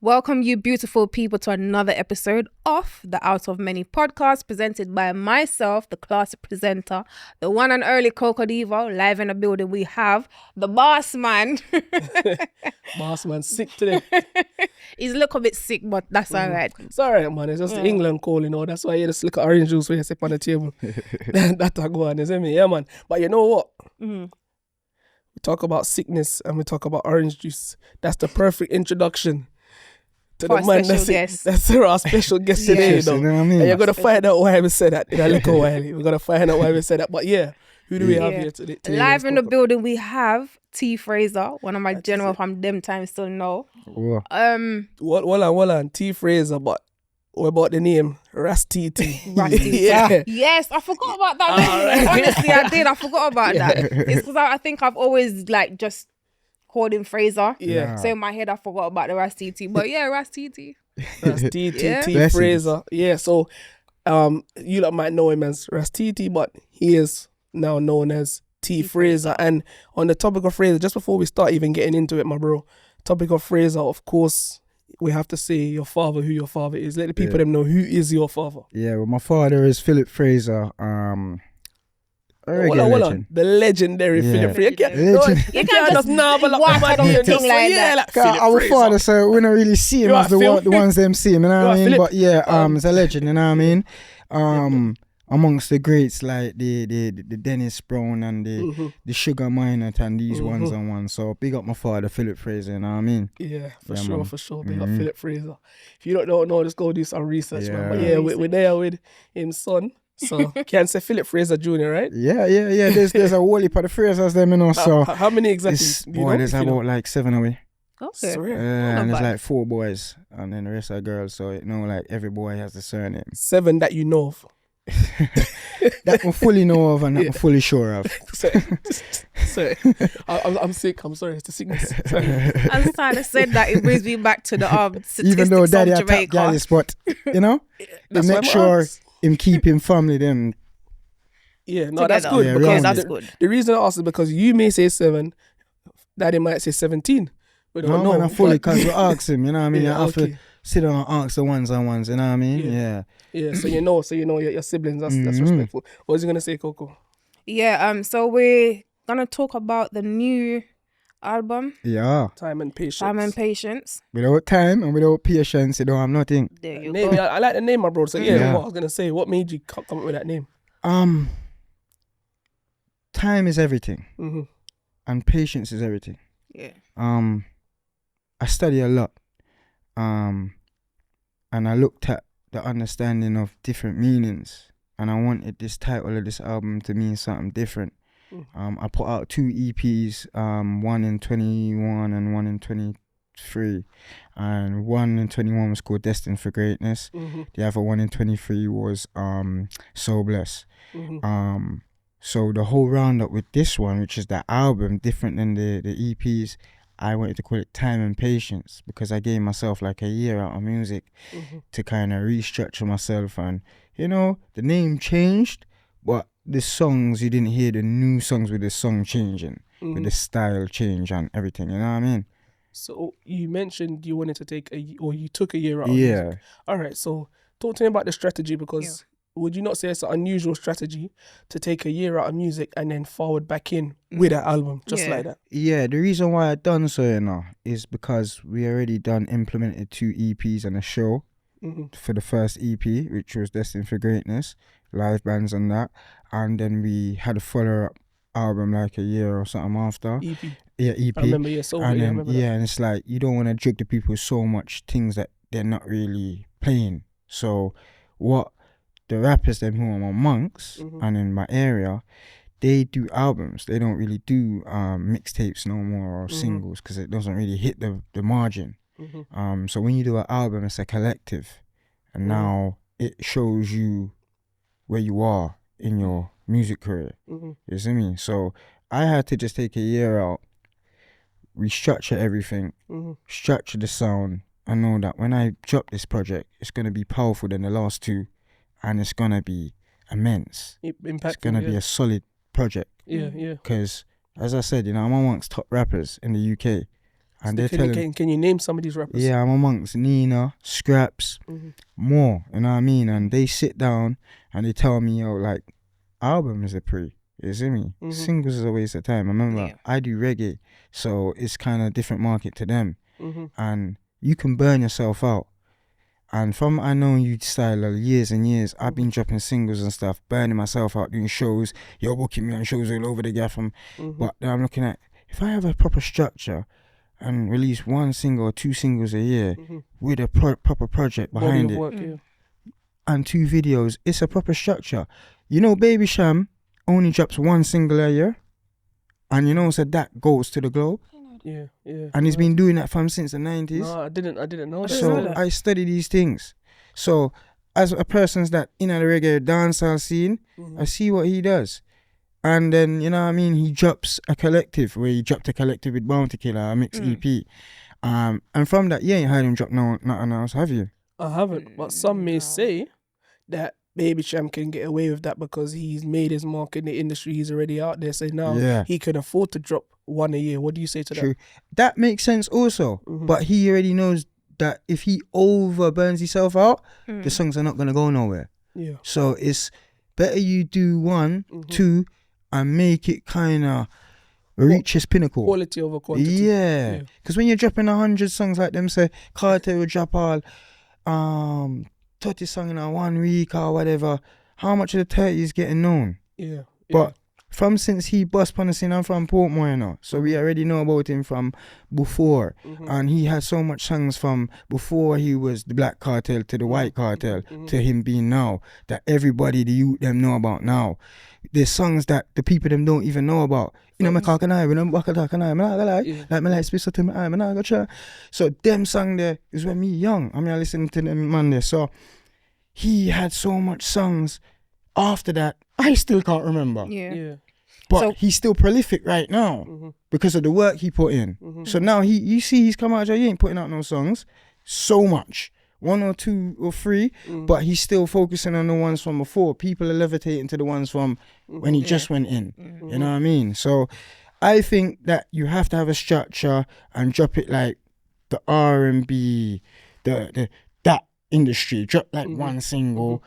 Welcome you beautiful people to another episode of the Out of Many podcast presented by myself, the classic presenter, the one and only Coco Diva. Live in the building we have the boss man. Boss man sick today. He's a little bit sick, but that's all right. It's all right, man. It's just England cold, you know. That's why you just look at orange juice when you sit on the table. That's a go on, you see me? Yeah, man. But you know what? We talk about sickness and we talk about orange juice. That's the perfect introduction to For the man that's our special guest today, you know what I mean? And you're going to find out why we said that in a little while. We're going to find out why we said that. But yeah, who do we have here today? Live in the building we have T Fraser, one of my general from them times still know. Hold on. T Fraser, but what about the name? Rastiti. Yeah. Yes, I forgot about that name. Right. Honestly, I did. I forgot about that. It's because I think I've always just called him Fraser. Yeah. So in my head, I forgot about the Rastiti. But yeah, Rastiti. T Fraser. Yeah, so you lot might know him as Rastiti, but he is now known as T Fraser. And on the topic of Fraser, just before we start even getting into it, my bro, topic of Fraser, of course, we have to say your father, who your father is. Let the people them know who is your father. Yeah, well, my father is Philip Fraser. Hold on. The legendary Philip Fraser. You can't just novel up walk out of your tongue like that. Our father, so we don't really see him as the ones them see him, you know what I mean? Philip. But yeah, it's a legend, you know what I mean? Amongst the greats like the Dennis Brown and the Sugar Minot and these ones and ones. So big up my father, Philip Fraser, you know what I mean? Yeah, for sure. Big up Philip Fraser. If you don't know, just go do some research, man. But yeah, we're there with his son. So can't say Philip Fraser Jr., right? Yeah. There's a whole heap of the Frasers them, you know. So how many exactly? There's about like 7 away. Okay. And there's like 4 boys and then the rest are girls. So like every boy has a surname. 7 that you know of. That I'm fully know of and that I'm fully sure of. Sorry. I'm sick. I'm sorry. It's the sickness. As Tyler said that, it brings me back to the statistics even though daddy of a top Jamaica. guy, but they make sure him keep him family them. Yeah, no, that's good. Yeah, because that's good. The reason I asked is because you may say 7, daddy might say 17. We don't know. Man, I'm fully because we ask him, you know what I mean? Yeah, I have to sit down and ask the ones and ones, you know what I mean? Yeah, so you know your siblings, that's respectful. What was you gonna say, Coco? Yeah, so we're gonna talk about the new album. Yeah. Time and Patience. Without time and without patience, you don't have nothing. There you name, go. I like the name, my bro. So what I was gonna say, what made you come up with that name? Time is everything. And patience is everything. Yeah. I study a lot. And I looked at the understanding of different meanings, and I wanted this title of this album to mean something different. I put out 2 EPs, one in 21 and one in 23, and one in 21 was called Destined for Greatness. The other one in 23 was So Blessed. So the whole roundup with this one, which is the album, different than the EPs, I wanted to call it Time and Patience because I gave myself like a year out of music to kind of restructure myself. And, the name changed, but the songs, you didn't hear the new songs with the song changing, with the style change and everything, you know what I mean? So you mentioned you wanted to you took a year out of music. All right, so talk to me about the strategy because would you not say it's an unusual strategy to take a year out of music and then forward back in with an album like that? Yeah, the reason why I done so, is because we already implemented 2 EPs and a show for the first EP, which was Destined for Greatness, live bands and that. And then we had a follow-up album like a year or something after. EP. Yeah, EP. I remember, and it's like, you don't want to jig the people with so much things that they're not really playing. So what the rappers them who are amongst and in my area, they do albums. They don't really do mixtapes no more or singles because it doesn't really hit the margin. So when you do an album, it's a collective, and now it shows you where you are in your music career. You see me? So I had to just take a year out, restructure everything, structure the sound, and know that when I drop this project, it's gonna be powerful than the last 2. And it's going to be immense. It's going to be a solid project. Yeah. Because, as I said, I'm amongst top rappers in the UK. And they're telling... Can you name some of these rappers? Yeah, I'm amongst Nina, Scraps, more, you know what I mean? And they sit down and they tell me, yo, like, albums are pre, you see me? Singles is a waste of time. Remember, I do reggae, so it's kind of different market to them. And you can burn yourself out. And from I know you style of years and years, I've been dropping singles and stuff, burning myself out, doing shows. You're booking me on shows all over the gaff. But I'm looking at, if I have a proper structure and release 1 single or 2 singles a year with a proper project behind it, work, and 2 videos, it's a proper structure. You know, Baby Sham only drops 1 single a year, and you know, so that goes to the globe. Yeah. And he's been doing that from since the 90s. No, I didn't know that. So I study these things. So as a person that in the reggae dancehall scene, I see what he does. And then, you know what I mean, he drops a collective, where he dropped a collective with Bounty Killer, a mixed EP. And from that, you ain't heard him drop nothing else, have you? I haven't, but some may say that Baby Cham can get away with that because he's made his mark in the industry. He's already out there, so now he can afford to drop 1 a year. What do you say to True. That makes sense also, but he already knows that if he overburns himself out, the songs are not going to go nowhere. Yeah. So it's better you do 1, 2, and make it kind of reach his pinnacle. Quality over quantity. Yeah. Because when you're dropping 100 songs like them, say, Carter will drop all 30 songs in 1 week or whatever, how much of the 30 is getting known? Yeah. But from since he bust on the scene, I'm from Portmore, you know, so we already know about him from before. And he had so much songs from before he was the Black Cartel to the White Cartel to him being now, that everybody, the youth, them know about now. There's songs that the people them don't even know about. You know, my cock and I, when I'm back talk and I, like my life space to me, I'm not gonna try. So them song there is when me young. I mean, I listening to them man there. So he had so much songs. After that, I still can't remember. Yeah. But so, he's still prolific right now because of the work he put in. So now you see he's come out, he ain't putting out no songs so much. 1 or 2 or 3, but he's still focusing on the ones from before. People are levitating to the ones from when he just went in. You know what I mean? So I think that you have to have a structure and drop it like the R&B, that industry. Drop like 1 single.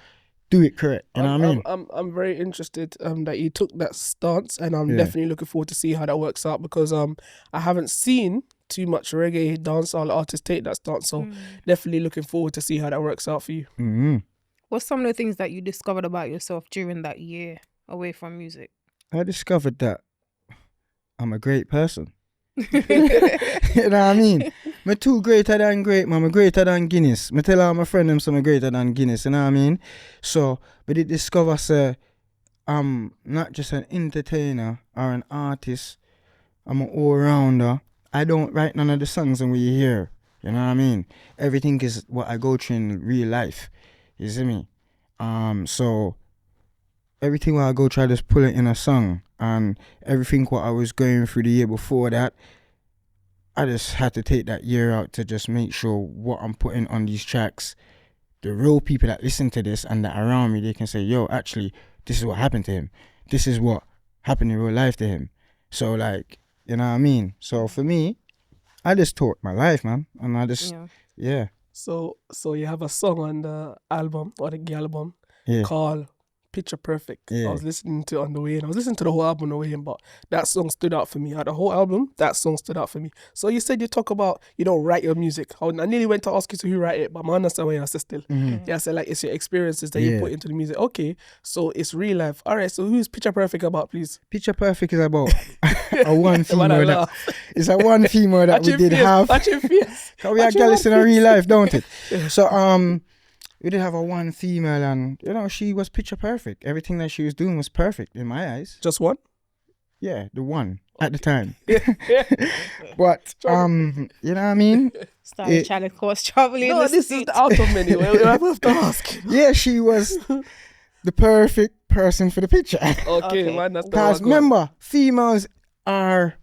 Do it correct, you know what I mean? I'm very interested that you took that stance, and I'm definitely looking forward to see how that works out, because I haven't seen too much reggae dancehall artists take that stance, so definitely looking forward to see how that works out for you. What's some of the things that you discovered about yourself during that year away from music? I discovered that I'm a great person. You know what I mean? I'm too greater than great, man. I'm greater than Guinness. I tell all my friends them so I'm greater than Guinness, you know what I mean? So, but it discovers I'm not just an entertainer or an artist. I'm an all-rounder. I don't write none of the songs and we hear, you know what I mean? Everything is what I go through in real life, you see me? So everything what I go try to pull it in a song, and everything what I was going through the year before that, I just had to take that year out to just make sure what I'm putting on these tracks, the real people that listen to this and that are around me, they can say, yo, actually, this is what happened to him. This is what happened in real life to him. So like, you know what I mean? So for me, I just taught my life, man. And I just, So you have a song on the album, or the album, called Picture Perfect. I was listening to it on the way in. I was listening to the whole album on the way in, but that song stood out for me. Out of the whole album, that song stood out for me. So you said you talk about you don't write your music. I nearly went to ask you to who write it, but I understand why you said still. Yeah, I said like it's your experiences that you put into the music. Okay, so it's real life. All right, so who's Picture Perfect about, please? Picture Perfect is about a one female that it's a one female that we did have. Cause we are girls in a real life, don't it? So we did have a one female, and you know she was picture perfect. Everything that she was doing was perfect in my eyes. Just one? Yeah, the one at the time. But you know what I mean? Started trying to cause trouble in the this street. Is the out of many. I have to ask. Yeah, she was the perfect person for the picture. Okay. Man, that's the because remember, females are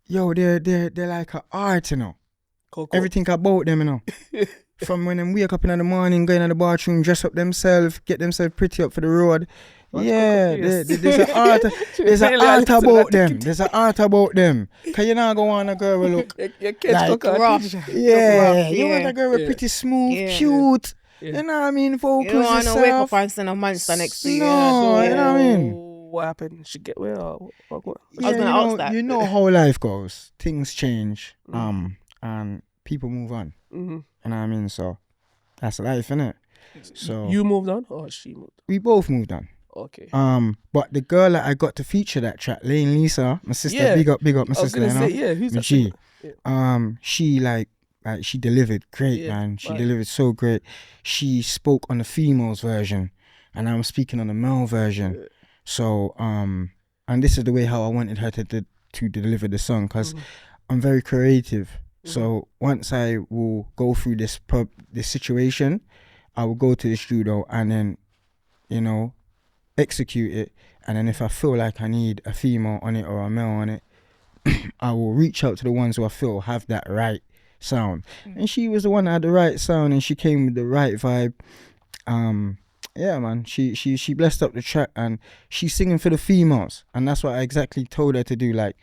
they're like an art, you know. Cool. Everything about them, you know. From when them wake up in the morning, go in the bathroom, dress up themselves, get themselves pretty up for the road, Yeah, there's an art. There's an art about them. There's an art about them. Cause you not go want a girl with look your kids like rough. Yeah, you Yeah. want a girl with pretty smooth, Yeah. cute. Yeah. You know what I mean? Vocals You don't want to yourself. wake up and send a monster next to you. No, you know what I mean? What happened? She get well. What? I was gonna ask that. You know how life goes. Things change. And people move on. Mm-hmm. You know what I mean? So that's life, innit? So You moved on or she moved? we both moved on. Okay. But the girl that I got to feature that track, Lane Lisa, my sister, Yeah. big up my I was sister, gonna you know? say, yeah, who's My that? G. Yeah. She like she delivered great, Yeah, man. She right. delivered so great. She spoke on the females version, and I'm speaking on the male version. Yeah. So and this is the way how I wanted her to deliver the song, because I'm very creative. So once I will go through this situation, I will go to the studio and then, you know, execute it. And then if I feel like I need a female on it or a male on it, I will reach out to the ones who I feel have that right sound. And she was the one that had the right sound, and she came with the right vibe. Yeah, man, she blessed up the track, and she's singing for the females, and that's what I exactly told her to do, like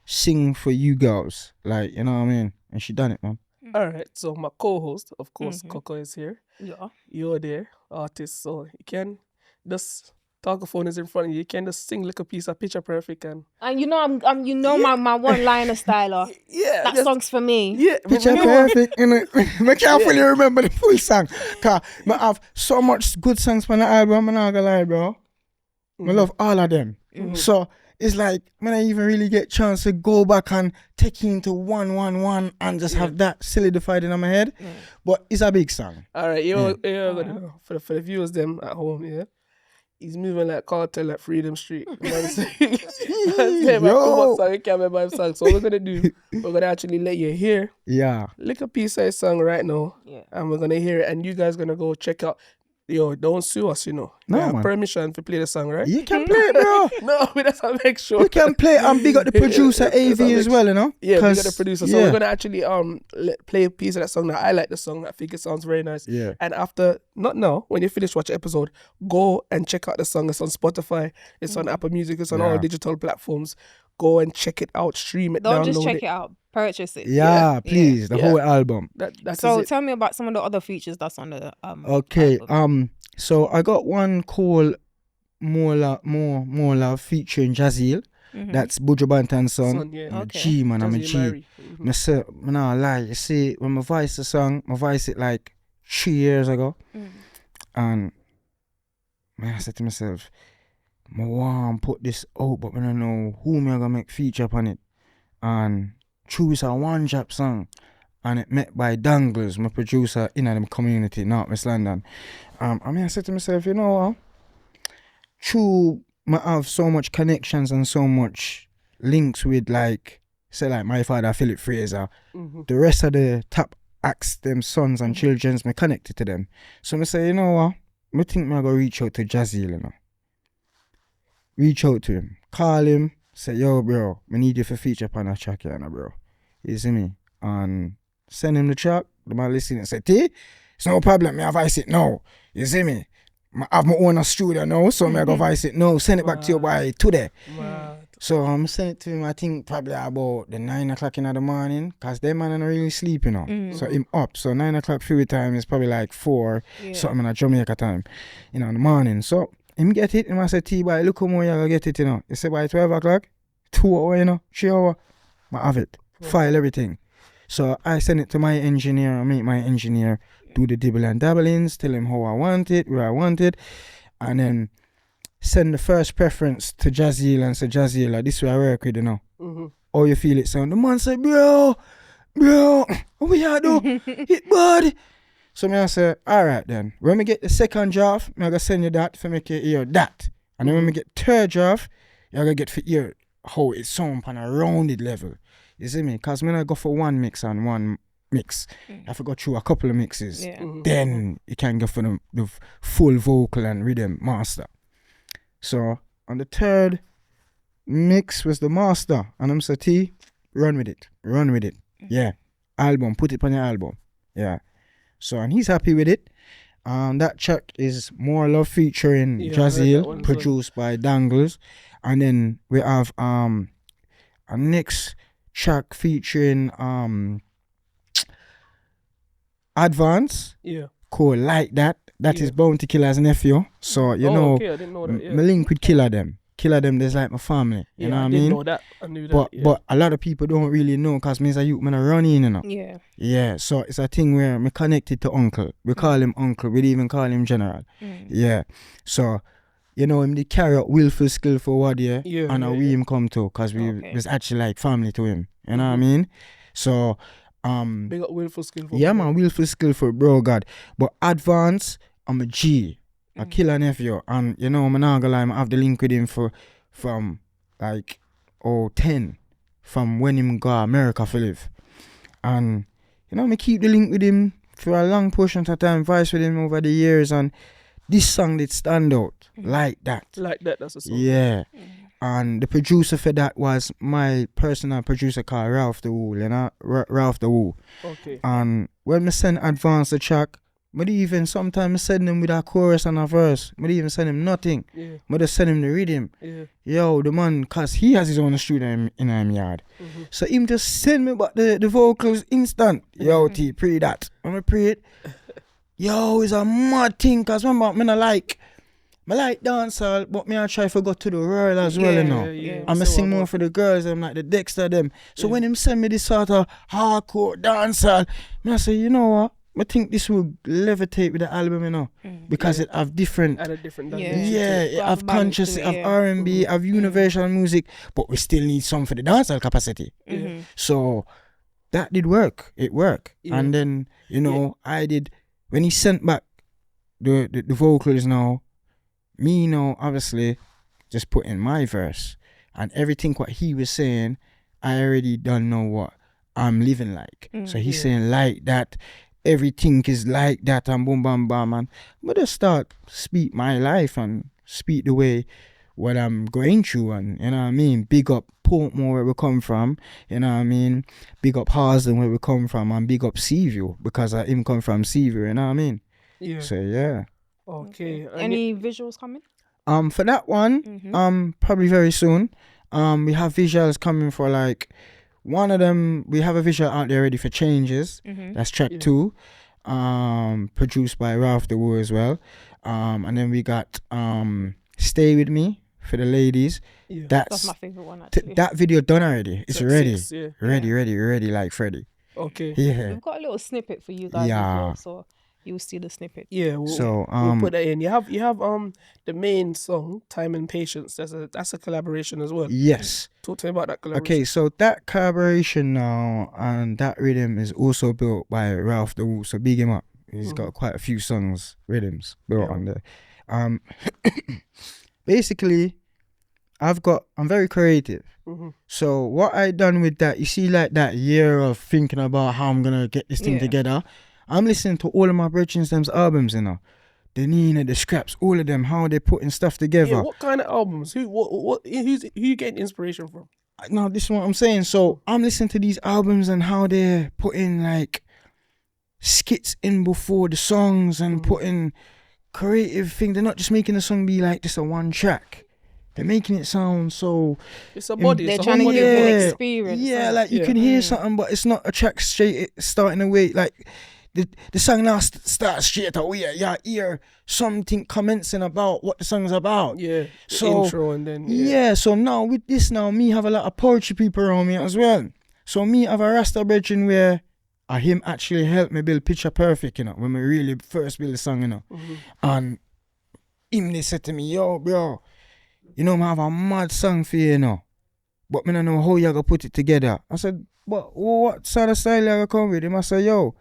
sing for you girls, like, you know what I mean? And she done it, man. All right. So my co-host, of course, Coco is here. Yeah. You're there, artist. So you can just talkaphone is in front of you. You can just sing like a piece of Picture Perfect and You know, I'm my one-liner styler. yeah, That song's for me. yeah. Picture perfect, innit? I can't fully remember the full song, cause I have so much good songs on the album, I'm not gonna lie, bro. I love all of them. So it's like when I even really get chance to go back and take it into one and just have that solidified in my head. But it's a big song. All right, you're gonna know for the viewers them at home, yeah. He's moving like Cartel at Freedom Street. You know what I'm saying? Yo. You can't remember his song. So what we're gonna do, we're gonna actually let you hear Yeah. like a piece of his song right now. Yeah. And we're gonna hear it, and you guys gonna go check out. Yo, don't sue us, you know. No, We have man. permission to play the song, right? You can play it, bro. No, we just have to make sure. You can play it and big up the producer AV as well, you know? Yeah, we got the 'Cause, producer. So yeah. we're gonna actually play a piece of that song. Now I like the song. I think it sounds very nice. Yeah. And after, not now, when you finish watch the episode, go and check out the song. It's on Spotify. It's on Apple Music. It's on all Yeah. digital platforms. Go and check it out. Stream it. Don't download just check it out. Purchase it. Yeah, please, the Yeah. whole album. That's So it. tell me about some of the other features that's on the Okay, album. so I got one called More Love featuring Jazeel. That's Buju Banton's son. Son, yeah. I'm a Okay. G, man, I'm a Jazzy G. Mary. I say, I nah lie, you see, when I voice the song, I voice it like 3 years ago. And I said to myself, I want to put this out, but I don't know who me I gonna make feature upon it. And choose a one drop song. And it met by Dangles, my producer in the community, North West London. I said to myself, you know what? True, I have so much connections and so much links with like my father, Philip Fraser. The rest of the top acts, them sons and children's, me connected to them. So I say, you know what? I think I go reach out to Jazzy, you know. Reach out to him, call him, say, yo, bro, I need you for feature upon a track here, bro. You see me? And send him the track. The man listen and say, T, it's no problem, me I voice it now. You see me? I have my own studio now, so me I go voice it now. Send it back to you by today. So I'm send it to him, I think probably about the 9 o'clock in the morning, because them man are really sleeping now. So him up. So 9 o'clock free time is probably like 4, something in Jamaica time, in the morning. So him get it, him I say, T, boy, look how more you gonna get it, you know. You say by 12 o'clock, 2 hours, you know, 3 hours, I have it. File everything. So I send it to my engineer, I make my engineer do the dibble and dabblings, tell him how I want it, where I want it, and then send the first preference to Jazeel and say, Jazeel, like, this way I work with, you know. How you feel it sound? The man say, bro, what you do? Hit bud. So me I say, alright then, when we get the second draft, I'm gonna send you that for make you hear that. And then when we get third draft, you're gonna get for hear how it sound on a rounded level. You see me? Because when I go for one mix and one mix, I have to go through a couple of mixes. Yeah. Then you can go for the full vocal and rhythm master. So on the third mix was the master. And I'm saying, T, run with it. Yeah. Album, put it on your album. Yeah. So, and he's happy with it. That track is More Love featuring Jazeel, produced by Dangles. And then we have a next track featuring Advance. Yeah. Called Like That. That is Bounty Killer's nephew. So you know, okay, I didn't know that. Yeah. My link with Killer them, there's like my family. You know what I mean? Know that. I knew that. But a lot of people don't really know because me's a youth man run in, you know. Yeah. Yeah. So it's a thing where me connected to uncle. We call him uncle. We even call him general. Yeah. So you know him they carry out willful, skillful word and we him come to because we was actually like family to him. You know what I mean? So big up willful, skillful. Yeah, man, willful, skillful, bro, God. But Advance, I'm a G, a killer nephew, and you know, I'm not gonna lie, I have the link with him from like 10, from when him go America for live, and you know, me keep the link with him for a long portion of time, vice with him over the years, and this song did stand out like that. Like that, that's a song. Yeah. And the producer for that was my personal producer called Ralph the Wool, you know, Ralph the Wool. Okay. And when I send Advance the track, I even sometimes send him with a chorus and a verse. I even send him nothing. Yeah. I just send him the rhythm. Yeah. Yo, the man, cause he has his own studio in his yard. So him just send me back the vocals instant. Yo, T, pray that. When I pray it, yo, it's a mad thing, cause remember, I like dancehall, but me I try to go to the world as well, you know. Yeah. I'm sing more for the girls, I'm like the Dexter them. So when him send me this sort of hardcore dancehall, I say, you know what? I think this will levitate with the album, you know, because it have different. At a different it have conscious, it have R&B, have universal music, but we still need some for the dancehall capacity. So that did work. It worked, and then you know I did when he sent back the vocals now. Me now, obviously, just put in my verse. And everything what he was saying, I already don't know what I'm living like. So he's saying like that, everything is like that, and boom, bam, bam. And but just start speak my life and speak the way what I'm going through. And, you know what I mean? Big up Portmore where we come from, you know what I mean? Big up Harsden where we come from, and big up Seaview because I him come from Seaview, you know what I mean? Yeah. So, yeah. Okay. Any visuals coming? For that one, probably very soon. We have visuals coming for like one of them. We have a visual out there ready for Changes. That's track 2. Produced by Ralph the Woo as well. And then we got Stay With Me for the ladies. Yeah. That's my favorite one actually. That video done already. It's ready. Ready like Freddie. Okay. Yeah. We've got a little snippet for you guys as well, so you'll see the snippet. Yeah, we'll put that in. You have the main song, Time and Patience. That's a collaboration as well. Yes. Talk to me about that collaboration. Okay, so that collaboration now and that rhythm is also built by Ralph the Woo. So big him up. He's got quite a few rhythms built on there. Basically, I'm very creative. So what I done with that, you see, like that year of thinking about how I'm gonna get this thing together. I'm listening to all of my brethrens' albums, you know. The Nina, the Scraps, all of them, how they putting stuff together. Yeah, what kind of albums? Who you getting inspiration from? No, this is what I'm saying. So I'm listening to these albums and how they're putting like skits in before the songs and putting creative things. They're not just making the song be like just a one track. They're making it sound so. It's a body. They're trying to give you an experience. Yeah, like you can hear something, but it's not a track straight starting away. Like the song now starts straight away. You hear something commencing about what the song's about. Yeah. So intro and then. Yeah. So now with this me have a lot of poetry people around me as well. So me have a Rasta brethren where him actually helped me build Picture Perfect, you know, when we really first build the song, you know. And him they said to me, yo, bro, you know, I have a mad song for you, you know. But I don't know how you gonna put it together. I said, what sort of style you gonna come with? Him I said, yo,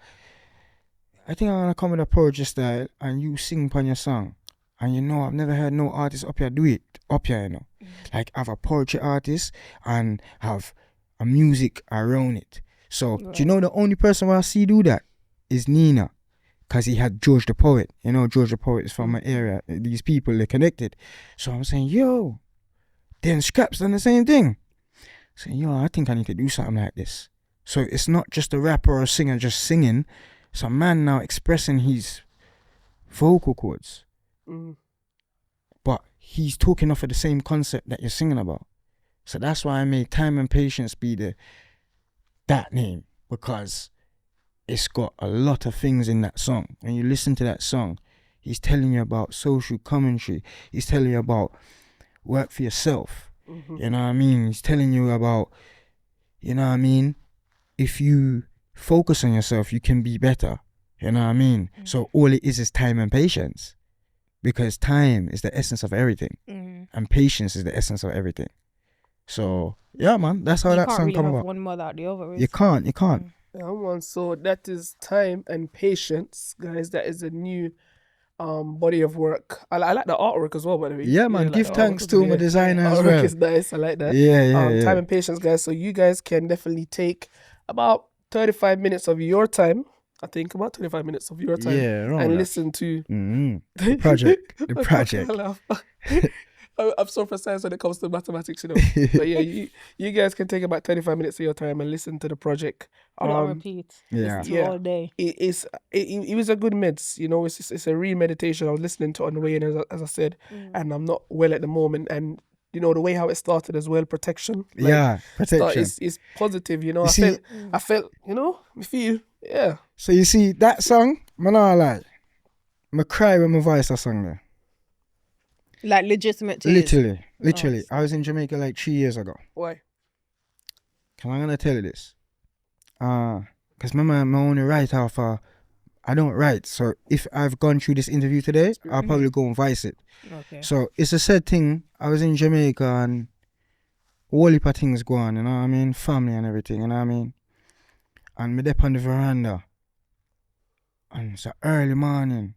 I think I'm gonna come with a poetry style and you sing upon your song. And you know, I've never heard no artist up here do it. Up here, you know. Like have a poetry artist and have a music around it. So do you know the only person where I see do that is Nina. Cause he had George the Poet. You know, George the Poet is from my area. These people, they're connected. So I'm saying, yo, then Scraps done the same thing. Saying, yo, I think I need to do something like this. So it's not just a rapper or a singer just singing. It's a man now expressing his vocal cords. Mm. But he's talking off of the same concept that you're singing about. So that's why I made Time and Patience be that name, because it's got a lot of things in that song. When you listen to that song, he's telling you about social commentary. He's telling you about work for yourself. Mm-hmm. You know what I mean? He's telling you about, you know what I mean? If you focus on yourself, you can be better. You know what I mean? Mm. So all it is time and patience. Because time is the essence of everything. Mm. And patience is the essence of everything. So, yeah, man, that's how that song come about. You can't really have one more without the other. You can't. Mm. Yeah, man. So that is Time and Patience, guys. That is a new body of work. I like the artwork as well, by the way. Yeah, man. Give thanks to my designer as well. Artwork is nice. I like that. Yeah. Time and Patience, guys. So you guys can definitely take about 35 minutes of your time. I think about 25 minutes of your time. Yeah, and listen to the project. The project. I'm so precise when it comes to mathematics, you know. But yeah, you guys can take about 35 minutes of your time and listen to the project. Put it on repeat. Yeah. All day. It was a good meds, you know. It's a real meditation. I was listening to it on the way in, as I said, and I'm not well at the moment. And you know the way how it started as well, protection. Protection. It's positive, you know. I felt, you know, I feel, yeah. So you see that song, man, I cry when my voice that song there. Like legitimate tears. Literally. I was in Jamaica like 3 years ago. Why? Cause I'm gonna tell you this. Cause my only write off. I don't write. So if I've gone through this interview today, I'll probably go and voice it. Okay. So it's a sad thing. I was in Jamaica and all heap of things go on, you know what I mean? Family and everything, you know what I mean? And me dep on the veranda. And it's early morning.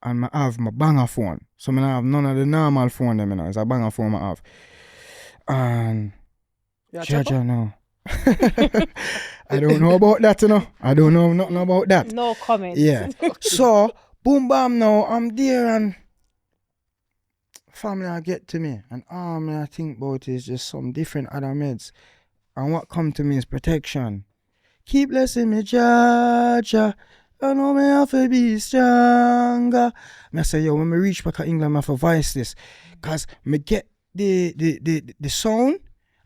And I have my banger phone. So I have none of the normal phone them, you know. It's a banger phone I have. And Jaja, no. I don't know about that, you know. I don't know nothing about that. No comment. Yeah. So, boom bam now, I'm there and family I get to me. And I think about is just some different other meds. And what come to me is protection. Keep blessing me, Jaja. I know me have to be stronger. I say, yo, when me reach back to England, I have to voice this. Because me get the sound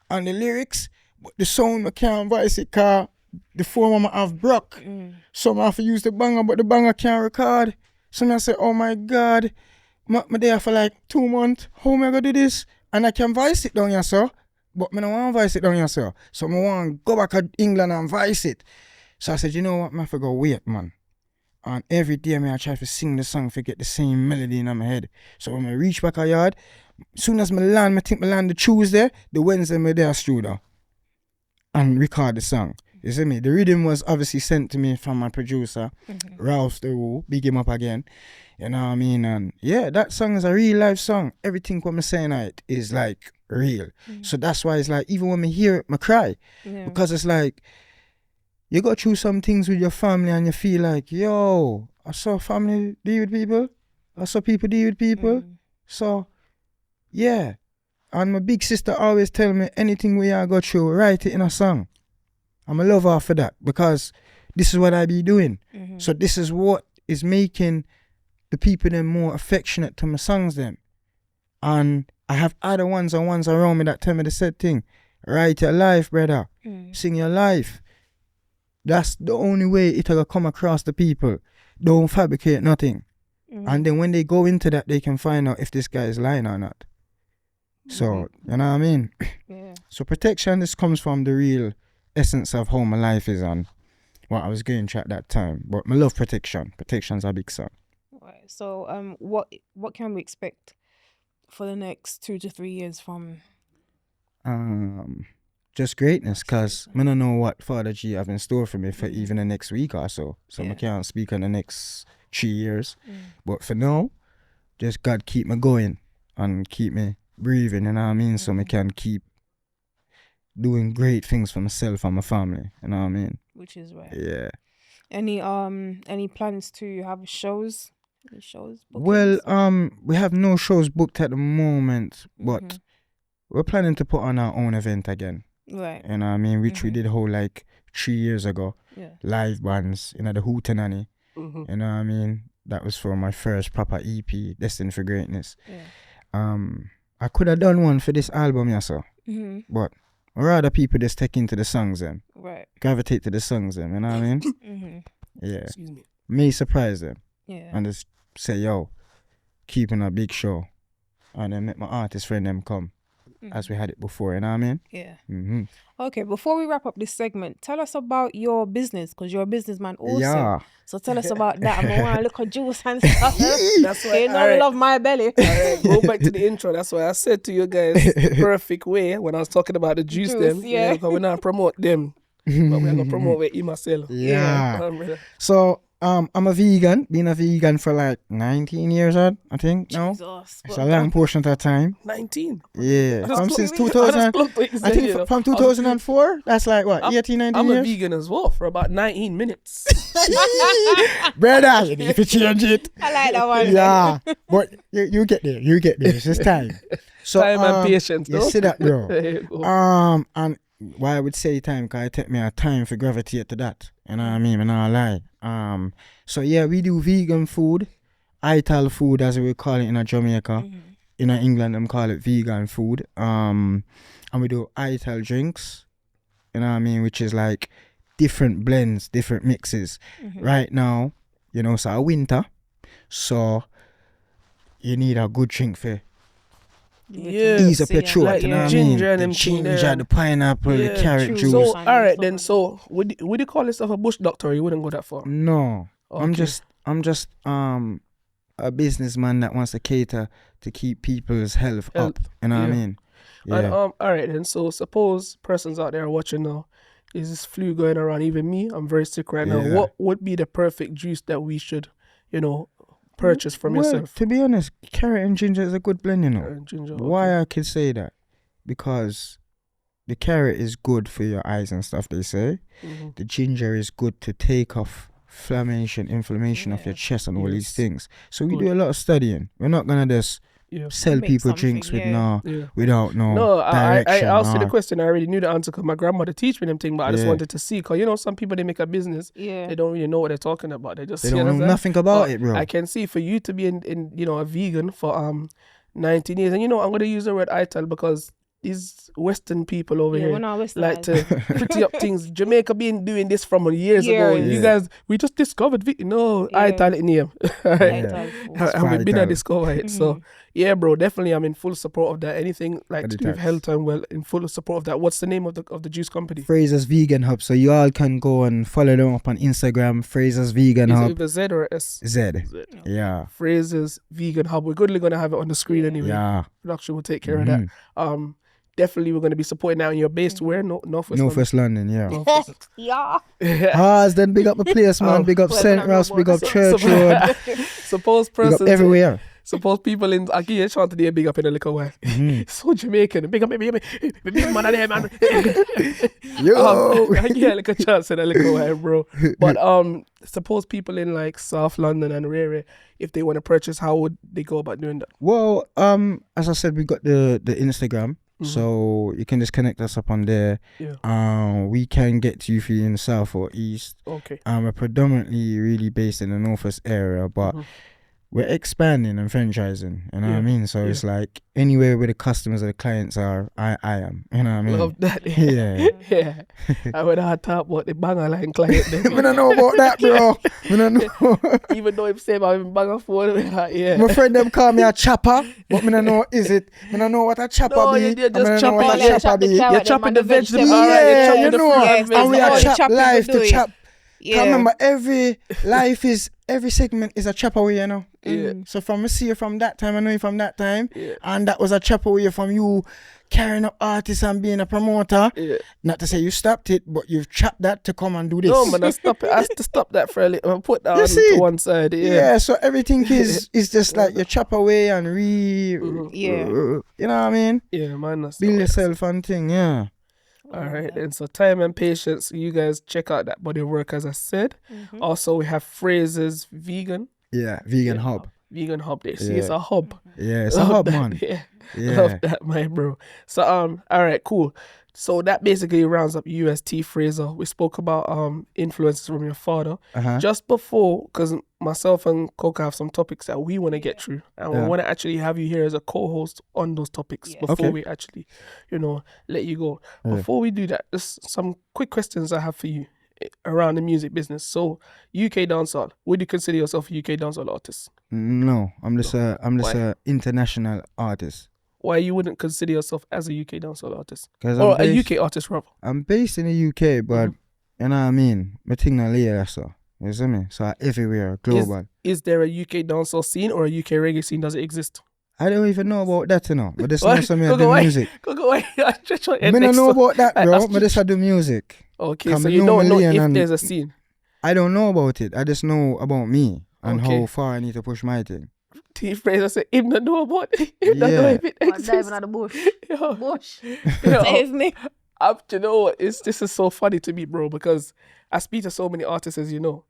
and the lyrics, but the sound I can't voice it because the phone I have broke. So I have to use the banger, but the banger can't record. So I say, oh my God, I'm there for like 2 months. How am I going to do this? And I can voice it down here, sir. But I don't want to voice it down here, sir. So I want to go back to England and voice it. So I said, you know what, I have to go wait, man. And every day I try to sing the song to get the same melody in my head. So when I reach back a yard, as soon as I land, I think I land the Tuesday, the Wednesday I'm there studio and record the song. You see me? The rhythm was obviously sent to me from my producer, Ralph the Woo, big him up again. You know what I mean? And yeah, that song is a real life song. Everything what I'm saying it is like real. So that's why it's like, even when I hear it, I cry. Yeah. Because it's like, you go through some things with your family and you feel like, yo, I saw family deal with people. I saw people deal with people. So, yeah. And my big sister always tell me, anything we go through, write it in a song. I'm a love her for that because this is what I be doing. So this is what is making the people them more affectionate to my songs them. And I have other ones around me that tell me the same thing. Write your life, brother. Sing your life. That's the only way it'll come across the people. Don't fabricate nothing. And then when they go into that, they can find out if this guy is lying or not. So, you know what I mean? Yeah. So protection, this comes from the real essence of how my life is and what I was going through at that time. But I love protection. Protection's a big song. Right. So, what can we expect for the next 2 to 3 years from? Just greatness, because I don't know what Father G have in store for me for even the next week or so. So I can't speak on the next 3 years. But for now, just God keep me going and keep me breathing, you know what I mean? So I can keep doing great things for myself and my family, you know what I mean? Which is right. Yeah. Any plans to have shows? Any shows? Well, we have no shows booked at the moment, but we're planning to put on our own event again. Right. You know what I mean? Which we did whole like 3 years ago. Yeah. Live bands, you know, the Hootenanny. You know what I mean? that was for my first proper EP, Destined for Greatness. Yeah. I could have done one for this album, yeah, so. Mm-hmm. But rather people just take into the songs then. Right. Gravitate to the songs then, you know what I mean? Mm-hmm. Yeah. Excuse me. May surprise them. Yeah. And just say, yo, keeping a big show. And then make my artist friend them come. As we had it before, you know what I mean? Yeah. Mm-hmm. Okay, before we wrap up this segment, tell us about your business, because you're a businessman also. Yeah. So tell us about that. I want to look at juice and stuff. That's why You know I love my belly. Go back to the intro. That's why I said to you guys the perfect way when I was talking about the juice them. Yeah. Because we're not promote them. But we're going to promote with myself. Yeah. So, I'm a vegan. Been a vegan for like 19 years, I think. No, Jesus. it's a long portion of time. 19. Yeah, from since I 2000. I think from 2004. That's like what, 18, 19 I'm years. a vegan as well for about 19 minutes. Brother, you need to change it. I like that one. Yeah, but you get there. You get there. It's just time. So Time and patience. You though. see that, bro? There you go. And why I would say time, because it take me a time for gravitate to that. You know what I mean? I'm not lie. So yeah, we do vegan food, ital food as we call it in Jamaica. In England, them call it vegan food. And we do ital drinks. You know what I mean? Which is like different blends, different mixes. Right now, you know, it's our winter, so you need a good drink for ease up your throat, like you know what I ginger mean? and them The thing ginger, there. the pineapple, the carrot Juice. juice. So, all right then. So, would you call yourself a bush doctor or you wouldn't go that far? No, I'm Okay. just a businessman that wants to cater to keep people's health up. You know what I yeah. mean? And, Yeah. all right then. So, suppose persons out there watching now, is this flu going around? Even me, I'm very sick right now. Yeah. What would be the perfect juice that we should, purchase from Well, yourself? to be honest, carrot and ginger is a good blend, you know. Ginger. Why I could say that? Because the carrot is good for your eyes and stuff, they say. Mhm. The ginger is good to take off inflammation of your chest and all these Yes. things. So we Good. do a lot of studying. We're not gonna just Yeah. sell Make people something, drinks with yeah. without no No, I direction. asked you the or- question. I already knew the answer because my grandmother teach me them thing, but I just Yeah. wanted to see. Because, some people, they make a business. Yeah. They don't really know what they're talking about. They just They you don't know understand? nothing about But it, bro. I can see for you to be in a vegan for 19 years. And I'm gonna use the word ital because these Western people over Yeah, here we're not like Westernized. to pretty up things. Jamaica been doing this from years ago. Years. You Yeah. guys, we just discovered no Yeah. ital in here. Alright. Yeah. And we've been Vital. at discover it. So yeah, bro, definitely I'm in full support of that. Anything like to do with Anytime. health and well, in full support of that. What's the name of the juice company? Fraser's Vegan Hub. So you all can go and follow them up on Instagram. Fraser's Vegan Is it Hub. with a Z or a S? Z. Z. Yeah. Fraser's Vegan Hub. We're goodly gonna have it on the screen anyway. Yeah. Production will take care of that. Definitely we're gonna be supporting that. And you're based where? Northwest. Northwest London, yeah. Northwest. Yeah. Then big up the place, man. Oh. Big up Well, St. I'm Ross, not big up more- Church Road, Suppose big up persons everywhere. Suppose people in Aki chant to big up in a little while. So Jamaican, big up, big man of them, man. Yo. Yeah, like a chance in a little while, bro. But suppose people in like South London and Rere, if they want to purchase, how would they go about doing that? Well, as I said, we got the Instagram. So you can just connect us up on there. Yeah. We can get to you if you're in the south or east. Okay. We're predominantly really based in the northwest area, but we're expanding and franchising. You know what I mean? So it's like anywhere where the customers or the clients are, I am. You know what I mean? Love that. Yeah. Yeah. I would have talk about the banger line client I then. don't know about that, bro. I don't know. Even though I'm saying I'm banger for yeah. My friend them call me a chopper, but I don't know is it. I don't know what a chopper No, be. you're I just don't know chopping what it. a chopper be. You're chopping the vegetable. vegetable. Yeah, you the know. fruit Yes, And we that's are all chop chopping life we to do. chop. Yeah. Remember, every segment is a chop away, you know. Yeah. So from I see you from that time, I know you from that time, Yeah. and that was a chop away from you carrying up artists and being a promoter. Yeah. Not to say you stopped it, but you've chopped that to come and do this. No, man, I stop it. I have to stop that for a little. I'll put that You on see? to one side. Yeah. Yeah, so everything is just like you chop away and Yeah. you know what I mean? Yeah, man. That's Build yourself and thing, yeah. All right, then. So time and patience. You guys check out that body of work, as I said. Also, we have Fraser's Vegan. Yeah, vegan hub. Vegan hub. There. See, Yeah. it's a hub. Yeah, it's a Love hub, that. man. Yeah. Yeah. Love that, my bro. So all right, cool. So that basically rounds up you as T Fraser. We spoke about influences from your father. Just before, because myself and Coca have some topics that we want to get through, and we want to actually have you here as a co-host on those topics before we actually, let you go. Before we do that, just some quick questions I have for you around the music business. So, UK dancehall, would you consider yourself a UK dancehall artist? No, I'm just a international artist. Why you wouldn't consider yourself as a UK dancehall artist? Or a UK artist, rather? I'm based in the UK, but you know what I mean? My thing not here, so you see me? So everywhere, global. Is there a UK dancehall scene or a UK reggae scene? Does it exist? I don't even know about that, but this is something I do music. Go away. I don't know about that, bro. But this I do music. Okay, so you don't know if there's a scene. I don't know about it. I just know about me and how far I need to push my thing. T Fraser said, him not know about it. Him not know if it exists. Diving out the bush. Bush. You know what? This is so funny to me, bro, because I speak to so many artists, as you know.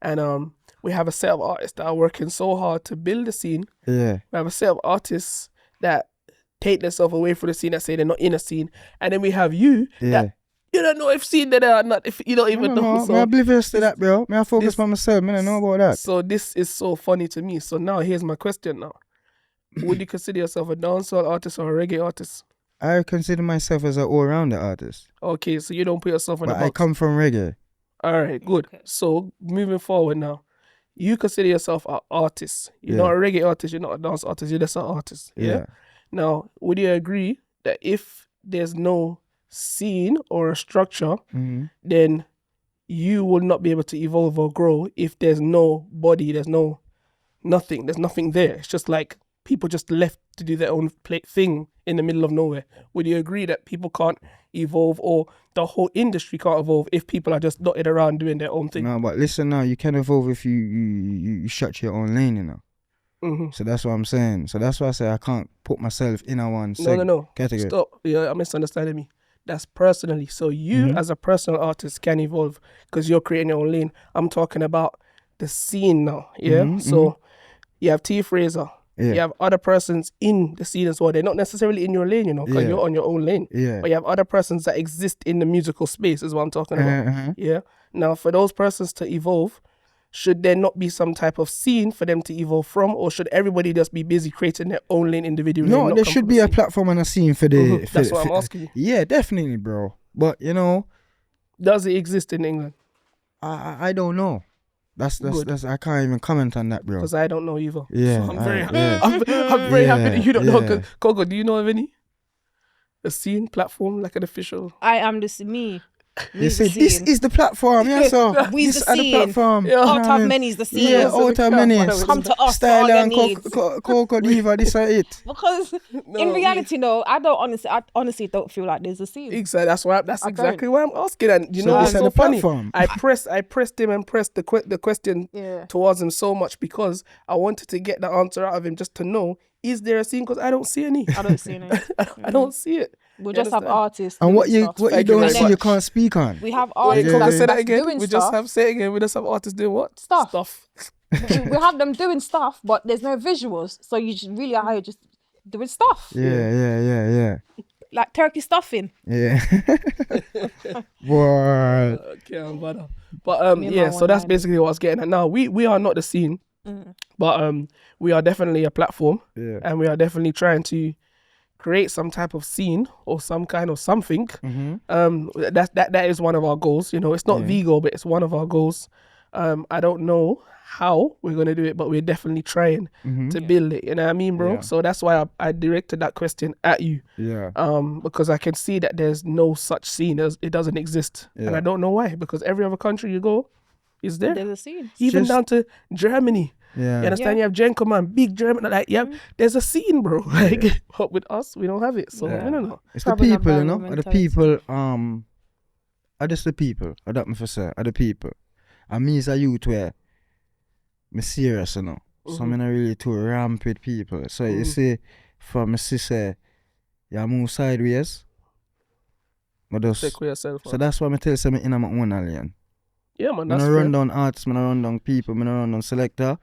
And we have a set of artists that are working so hard to build the scene. Yeah. We have a set of artists that take themselves away from the scene, that say they're not in a scene. And then we have you that you don't know if scene that they are not, if you don't even know. So, I'm oblivious to that, bro. I focus on myself. I don't know about that. So this is so funny to me. So now here's my question now. Would you consider yourself a dancehall artist or a reggae artist? I consider myself as an all-rounder artist. Okay, so you don't put yourself in a box. I come from reggae. All right, good. Okay. So moving forward now, you consider yourself an artist. You're not a reggae artist. You're not a dance artist. You're just an artist. Yeah. Now, would you agree that if there's no scene or a structure, then you will not be able to evolve or grow if there's no body, there's nothing there. It's just like people just left to do their own thing in the middle of nowhere. Would you agree that people can't evolve, or the whole industry can't evolve if people are just dotted around doing their own thing? No, but listen now, you can evolve if you shut your own lane, you know. So that's what I'm saying. So that's why I say I can't put myself in a one category. Stop. You're misunderstanding me. That's personally. So you as a personal artist can evolve because you're creating your own lane. I'm talking about the scene now. So you have T Fraser. You have other persons in the scene as well. They're not necessarily in your lane, you know, because you're on your own lane. But you have other persons that exist in the musical space is what I'm talking about. Now, for those persons to evolve, should there not be some type of scene for them to evolve from, or should everybody just be busy creating their own lane individually? No, there should be a platform and a scene for the... That's what I'm asking you. Yeah, definitely, bro. But, you know... Does it exist in England? I don't know. That's I can't even comment on that, bro. Because I don't know either. Yeah. So I'm very happy that you don't know. Coco, do you know of any? A scene, platform, like an official? I am this me. You see, this is the platform, so we this the scene. The platform. Out of many is the scene. Yeah, out of many. Come to us. Style and Coco Diva, this is it. Because in reality, no, I honestly don't feel like there's a scene. Exactly. That's exactly why I'm asking. And you know, it's so funny. I pressed him and pressed the question towards him so much because I wanted to get the answer out of him, just to know, is there a scene? Because I don't see any. I don't see any. I don't see it. We just have artists. And what you don't see, you can't speak on. We have artists say that again. doing We stuff. say it again. We just have artists doing what? Stuff. We have them doing stuff, but there's no visuals. So you just really are just doing stuff. Yeah. Like turkey stuffing. Yeah. What? Okay, brother. But so that's basically what I was getting at. Now we are not the scene, but we are definitely a platform, and we are definitely trying to create some type of scene or some kind of something. That is one of our goals. You know, it's not the goal, but it's one of our goals. I don't know how we're gonna do it, but we're definitely trying to build it. You know what I mean, bro? Yeah. So that's why I directed that question at you. Yeah. Because I can see that there's no such scene. It doesn't exist, and I don't know why. Because every other country you go, is there? There's a scene. Even down to Germany. Yeah. You understand? You have Genko, man, big German. Like, there's a scene, bro. Like, but with us, we don't have it. So I don't know. It's probably the people, you know. The people. Are just the people. I don't for say. Are the people. And me as a youth where me serious, you know. So I'm not really too ramp with people. So you see, for me say, you move sideways. But just, take yourself. So that's why I tell you, I'm in my own alien. Yeah, man. I'm not run down artists, I'm not run down people, I'm not run down selector.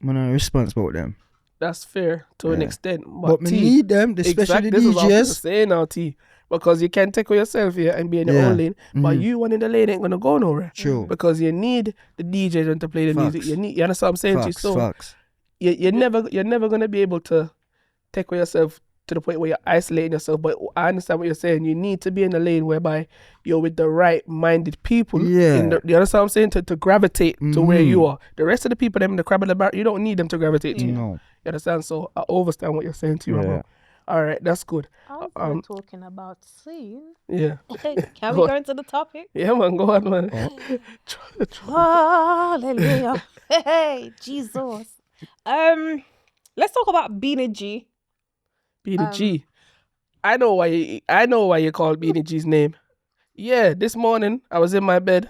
I'm not responsible about them. That's fair to an extent. But me need them, especially exactly, the DJs. This is what I was saying now, T. because you can tackle yourself here and be in your own lane, but you one in the lane ain't gonna go nowhere. True. Because you need the DJ to play the music. You understand what I'm saying to you? So you're never gonna be able to tackle yourself to the point where you're isolating yourself. But I understand what you're saying. You need to be in a lane whereby you're with the right-minded people. Yeah. You understand what I'm saying? To gravitate to where you are. The rest of the people, them in the crab of the bar, you don't need them to gravitate to you. No. You understand? So I understand what you're saying to you, bro. All right, that's good. We're talking about sin. Yeah. Can we go into the topic? Yeah, man, go on, man. Hallelujah. Hey, Jesus. Let's talk about Beanie G. Beanie G. I know why you called Beanie G's name. Yeah, this morning I was in my bed.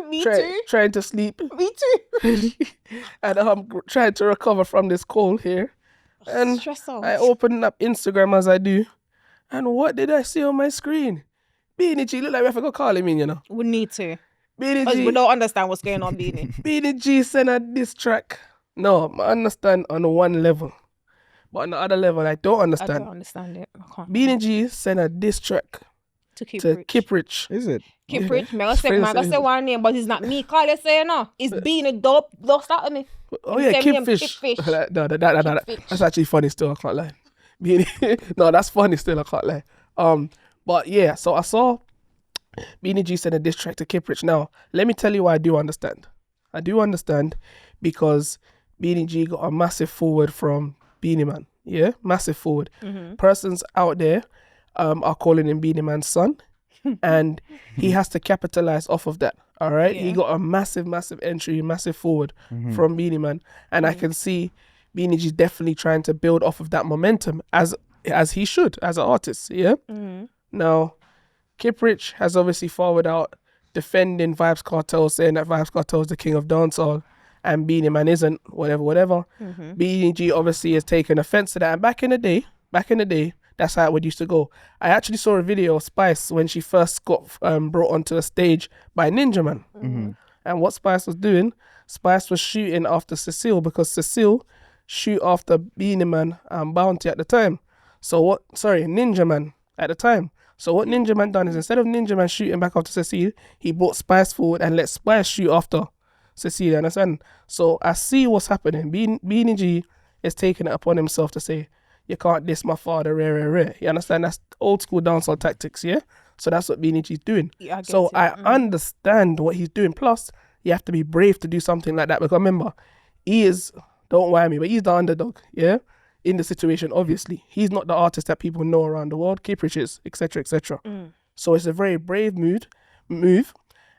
Me too. Trying to sleep. Me too. And I'm trying to recover from this cold here. And I opened up Instagram as I do. And what did I see on my screen? Beanie G, look like we have to go call him in, you know. We need to. Beanie G. We don't understand what's going on, Beanie. Beanie G sent a diss track. No, I understand on one level. But on the other level, I don't understand. I don't understand it. I can't. Beanie G sent a diss track to Kiprich. Is it? Kiprich. I say one name, but it's not me. Call it say no. It's Beanie dope. Don't start with me. Oh yeah, Kipfish. No, that's actually funny still, I can't lie. Beanie, no, that's funny still, I can't lie. But yeah, so I saw Beanie G send a diss track to Kiprich. Now, let me tell you why I do understand. I do understand because Beanie G got a massive forward from Beanie Man. Yeah, massive forward. Persons out there are calling him Beanie Man's son, and he has to capitalize off of that. All right, he got a massive entry, massive forward from Beanie Man, and I can see Beanie G definitely trying to build off of that momentum as he should as an artist. Yeah. Now, Kiprich has obviously forward out defending Vybz Kartel, saying that Vybz Kartel is the king of dancehall and Beanie Man isn't, whatever. Beanie G obviously has taken offense to that. And back in the day, that's how it would used to go. I actually saw a video of Spice when she first got brought onto a stage by Ninja Man. And what Spice was doing, Spice was shooting after Cecile because Cecile shoot after Beanie Man and Bounty at the time. Ninja Man at the time. So what Ninja Man done is instead of Ninja Man shooting back after Cecile, he brought Spice forward and let Spice shoot after Cecile, understand? So I see what's happening. Beanie G is taking it upon himself to say, you can't diss my father, rare. You understand? That's old school dancehall tactics, yeah? So that's what Beanie G's doing. Yeah, I understand what he's doing. Plus, you have to be brave to do something like that. Because remember, he is, don't worry me, but he's the underdog, yeah? In the situation, obviously. He's not the artist that people know around the world. Kiprich is, etc., etc. So it's a very brave move.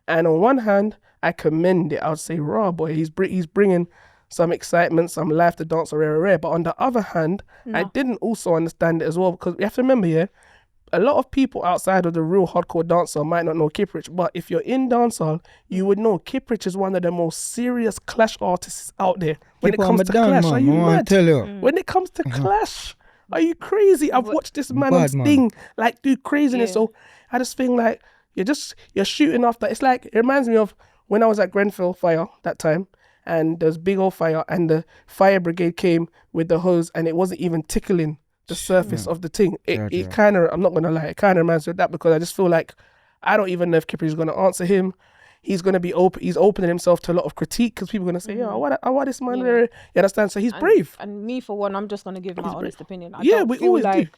And on one hand, I commend it. I would say, raw boy, he's bringing some excitement, some life to dance rare. But on the other hand, I didn't also understand it as well because you have to remember here, a lot of people outside of the real hardcore dancehall might not know Kiprich, but if you're in dancehall, you would know Kiprich is one of the most serious clash artists out there. When it comes to clash, are you mad? When it comes to clash, are you crazy? I've watched this man on Sting like do craziness. So I just think like you're shooting after. It's like it reminds me of when I was at Grenfell Fire that time, and there's big old fire, and the fire brigade came with the hose, and it wasn't even tickling the surface of the thing. It kind of, I'm not gonna lie, it kind of reminds me of that because I just feel like I don't even know if Kiprich is gonna answer him. He's gonna be he's opening himself to a lot of critique because people are gonna say, "Yeah, I want this man." You understand? So he's brave. And me, for one, I'm just gonna give my honest opinion. We always do.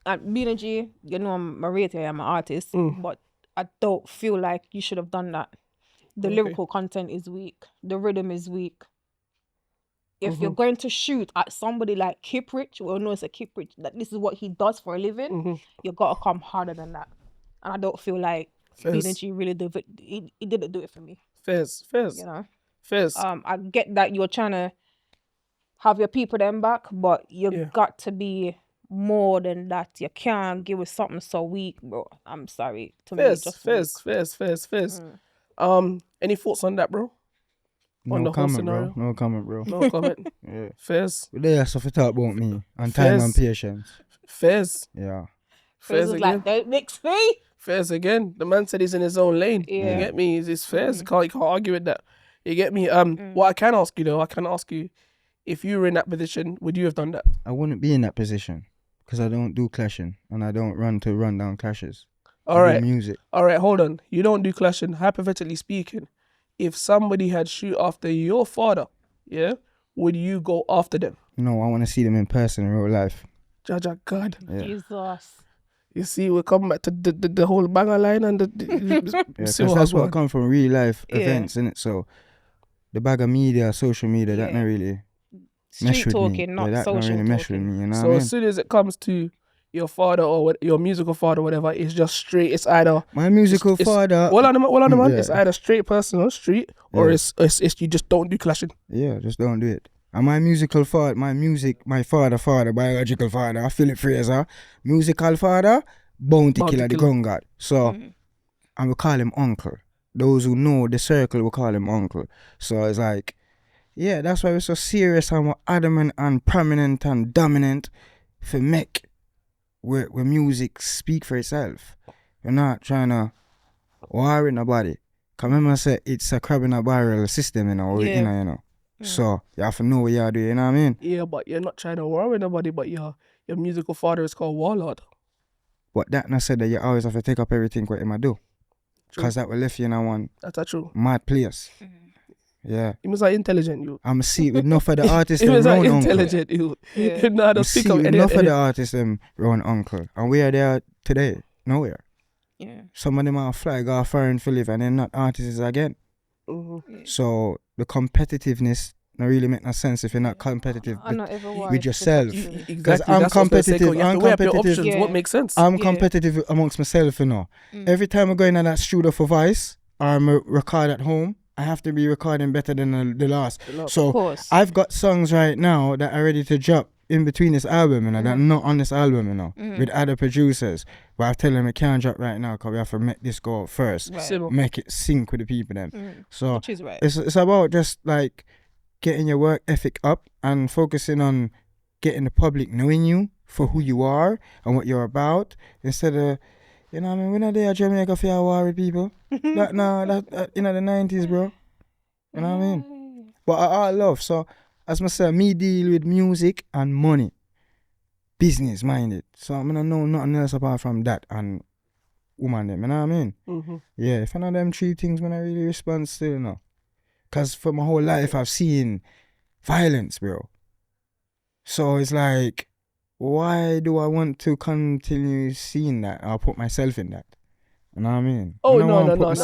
Beanie G, you know, I'm a rater, I'm an artist, but I don't feel like you should have done that. The lyrical content is weak. The rhythm is weak. If you're going to shoot at somebody like Kiprich, well, no, it's a Kiprich, that this is what he does for a living, you got to come harder than that. And I don't feel like Beanie G really did it. He didn't do it for me. Fairs. You know? Fairs. I get that you're trying to have your people them back, but you got to be more than that. You can't give us something so weak, bro. I'm sorry. Fairs. Any thoughts on that, bro? No comment, bro. No comment, bro. No comment. Fairs. They have stuff to talk about me and time and patience. Fairs. Yeah. Fairs is like, don't mix me. Fairs again. The man said he's in his own lane. You get me? It's Fairs. You can't argue with that. You get me? What I can ask you though, if you were in that position, would you have done that? I wouldn't be in that position. Because I don't do clashing and I don't run down clashes. All I right. do music. All right, hold on. You don't do clashing. Hypothetically speaking, if somebody had shoot after your father, yeah, would you go after them? No, I want to see them in person in real life. Jaja God. Yeah. Jesus. You see, we're coming back to the whole banger line and Because that's what come from real life events, innit? So the bag of media, social media, that not really mesh Street with talking, me. not That social not really mesh with talking. me, you know So what I mean? as soon as it comes to your father or your musical father, whatever, it's just straight. It's either My musical father. well on the man. yeah. It's either straight person on the street or Yeah. it's you just don't do clashing. Yeah, just don't do it. And my musical father, my father, biological father, Philip Fraser, musical father, Bounty Killer, the gun god. So, and we call him uncle. Those who know the circle, we call him uncle. So it's like, yeah, that's why we're so serious and we're adamant and prominent and dominant for make where music speak for itself. We're not trying to worry nobody. Cause remember I said it's a crab in a barrel system, you know. So you have to know what you do, you know what I mean? Yeah, but you're not trying to worry nobody. But your musical father is called Warlord. But that not said that you always have to take up everything what him do. True. Cause that will left you in a one That's true. mad place. Yeah. He must like intelligent, you. I'm see with enough of the artists He them was like round uncle. intelligent, you. Yeah. You know how to I'm pick see up with any. enough of the artists them round uncle. And where they are today? Nowhere. Yeah. Some of them are fly go foreign for live and they're not artists again. Mhm. So the competitiveness not really make no sense if you're not competitive I not ever with yourself. Exactly. I'm that's what I was gonna say, competitive, you have I'm to weigh up your competitive. options. Yeah. What makes sense? I'm competitive amongst myself, you know. Every time I go in that studio for Vice or I'm record at home, I have to be recording better than the last. Of So course. I've got songs right now that are ready to drop in between this album, you know, that are not on this album, you know, with other producers. But I tell them it can't drop right now because we have to make this go out first. Right. Simple. Make it sync with the people then. So Which is right. it's about just like getting your work ethic up and focusing on getting the public knowing you for who you are and what you're about instead of, you know what I mean, we're not there at Jamaica for our war with people. that the 90s, bro. You know what I mean? But I love, so as I said, me deal with music and money. Business minded. So I'm gonna know nothing else apart from that and woman them, you know what I mean? Mm-hmm. Yeah, if I know them three things, when I really respond still, you know. Cause for my whole life I've seen violence, bro. So it's like, why do I want to continue seeing that? I'll put myself in that. You know what I mean? Oh, I no. That's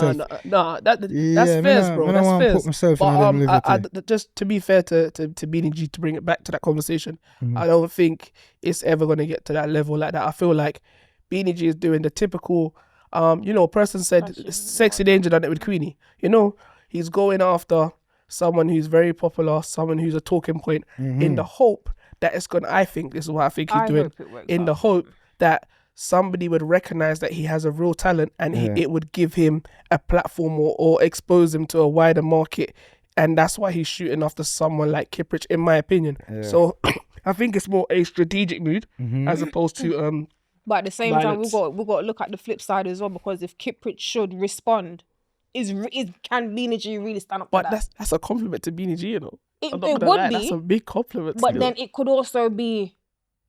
fair, bro. That's fair. Put myself But in that just to be fair to BDG, to bring it back to that conversation, Mhm. I don't think it's ever gonna get to that level like that. I feel like BDG is doing the typical, person said Sexy Danger done it with Queenie. You know, he's going after someone who's very popular, someone who's a talking point, in the hope that it's gonna. I think this is what I think he's doing. In the hope that somebody would recognize that he has a real talent and it would give him a platform or expose him to a wider market. And that's why he's shooting after someone like Kiprich, in my opinion. Yeah. So I think it's more a strategic mood as opposed to But at the same violence. time, we've got to look at the flip side as well, because if Kiprich should respond, can Beanie G really stand up But to that? that's a compliment to Beanie G, you know. It I'm not would gonna lie, be, that's a big compliment. but still. then it could also be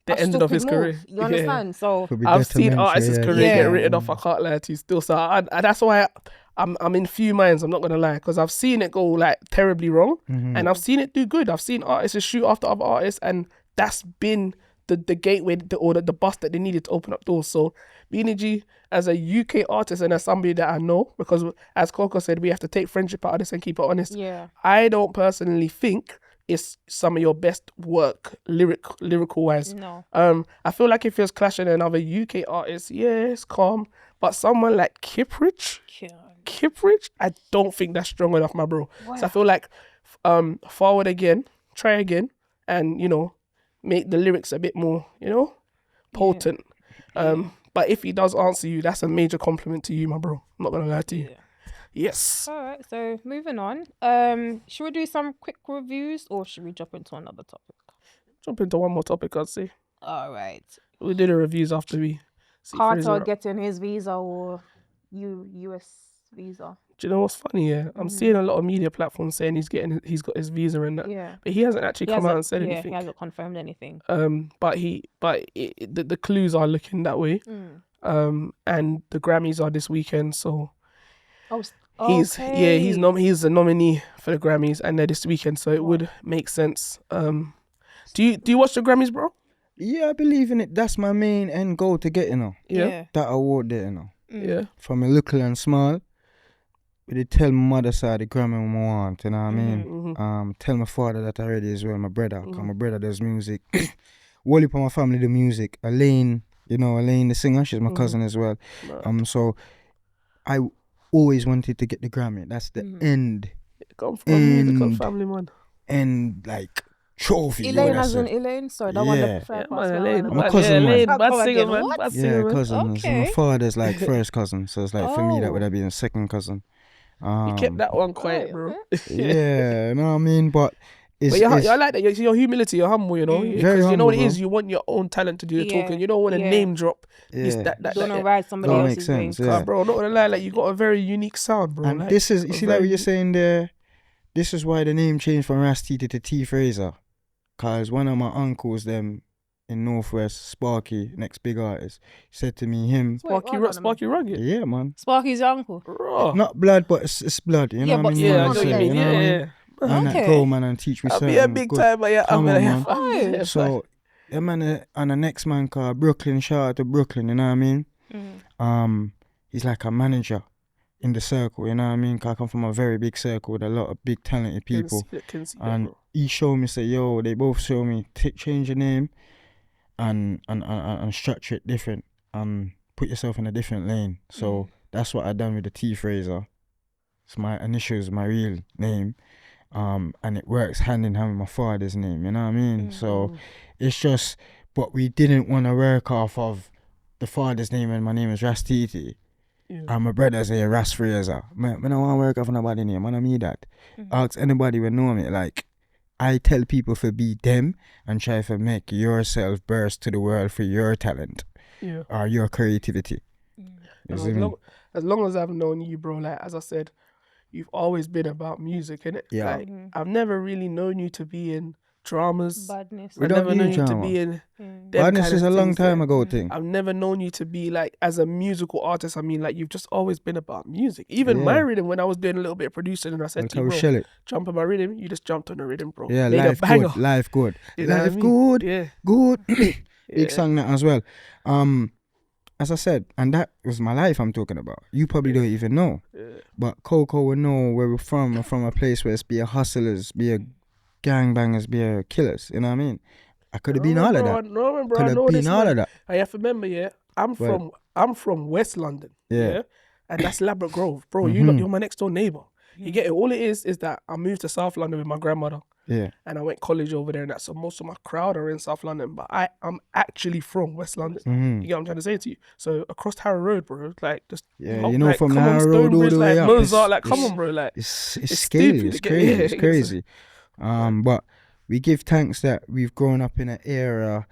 the a end of his stupid move, career. You understand? So I've seen artists' career Yeah. get written off. I can't lie to you still. So that's why I'm in few minds. I'm not gonna lie, because I've seen it go like terribly wrong, and I've seen it do good. I've seen artists just shoot after other artists, and that's been the gateway or the bus that they needed to open up doors. So Beanie G, as a UK artist and as somebody that I know, because as Coco said, we have to take friendship out of this and keep it honest. yeah, I don't personally think it's some of your best work lyrical wise. no, I feel like if it was clashing another UK artist, yeah, it's calm. But someone like Kiprich, I don't think that's strong enough, my bro. Wow. So I feel like forward again, try again, and make the lyrics a bit more, potent. But if he does answer you, that's a major compliment to you, my bro. I'm not gonna lie to you. Yeah. Yes. All right, so moving on. Should we do some quick reviews or should we jump into another topic? Jump into one more topic, I'd say. All right. We'll do the reviews after we see Carter Fraser. getting his visa or US visa. Do you know what's funny? Yeah, I'm seeing a lot of media platforms saying he's got his visa and that. Yeah. But he hasn't actually come out and said Yeah, anything. he hasn't confirmed anything. But the clues are looking that way. And the Grammys are this weekend, so he's a nominee for the Grammys, and they're this weekend, so it would make sense. Do you watch the Grammys, bro? Yeah, I believe in it. That's my main end goal to get, Yeah. that award there, Yeah. From a little and small, but they tell my mother side the Grammy I want, you know what I mean? Tell my father that already as well, my brother, because my brother does music. Wally for my family do music. Elaine, Elaine the singer, she's my cousin as well. So I always wanted to get the Grammy. That's the end. Come from a musical family, man. And like trophy. Elaine? Sorry, that one the first Elaine. My cousin, man. Bad singer, man. Bad singer, man. Cousin. Okay. So my father's like first cousin, so it's like for me that would have been a second cousin. You kept that one quiet, bro. Yeah, you know what I mean? But I like that. Your humility, you're humble, Because you know what it is, bro. you want your own talent to do the talking. You don't want to name drop. Don't know ride somebody else's makes sense, wings. yeah. Bro, not gonna lie, like you got a very unique sound, bro. And like, this is, you see, like what you're saying there. This is why the name changed from Rastiti to T Fraser, cause one of my uncles, them in Northwest, Sparky, next big artist, said to me, Sparky Rugged. Yeah, man. Sparky's your uncle. Bro. Not blood, but it's blood. You know what I mean? Yeah, I know what you mean. Yeah. And that go, man, and teach me I'll something. be a big time, but yeah, I'm man. gonna So, the man and the next man called Brooklyn, shout out to Brooklyn, you know what I mean? He's like a manager in the circle, you know what I mean? 'Cause I come from a very big circle with a lot of big talented people. Can see and that, he showed me, say, yo, they both show me, change your name and structure it different. Put yourself in a different lane. So that's what I done with the T Fraser. It's my initials, my real name. And it works hand in hand with my father's name, you know what I mean? So it's just, but we didn't want to work off of the father's name, and my name is Rastiti. And my brother say Ras Fraser. I don't want to work off nobody's name, I don't mean that. Ask anybody who know me, like, I tell people to be them and try to make yourself burst to the world for your talent or your creativity. As long as I've known you, bro, like, as I said, you've always been about music, innit? Yeah. Like, I've never really known you to be in dramas. Badness. We I've don't never need known you to drama. be in Badness is a long time ago thing. I've never known you to be like, as a musical artist, I mean, like, you've just always been about music. Even my rhythm, when I was doing a little bit of producing, and I said to you, bro, jump on my rhythm, you just jumped on the rhythm, bro. Yeah, Made life good, life good. You know life what I mean? good, good. Big song that as well. As I said, and that was my life I'm talking about. You probably don't even know. But Coco will know where we're from. We're from a place where it's be a hustlers, be a gangbangers, be a killers. You know what I mean? I could have been all of that. No, bro, Could have been all of that. I have to remember, I'm from West London. Yeah. And that's Ladbroke Grove. Bro, you're my next door neighbour. You get it? All it is that I moved to South London with my grandmother. Yeah. And I went college over there and that. So most of my crowd are in South London. But I'm actually from West London. You get what I'm trying to say to you? So across Harrow Road, bro, like just... Yeah, like, from the Harrow Road all the way up. Mozart, like, come on, bro. Like, it's scary, it's crazy, it's crazy. But we give thanks that we've grown up in an era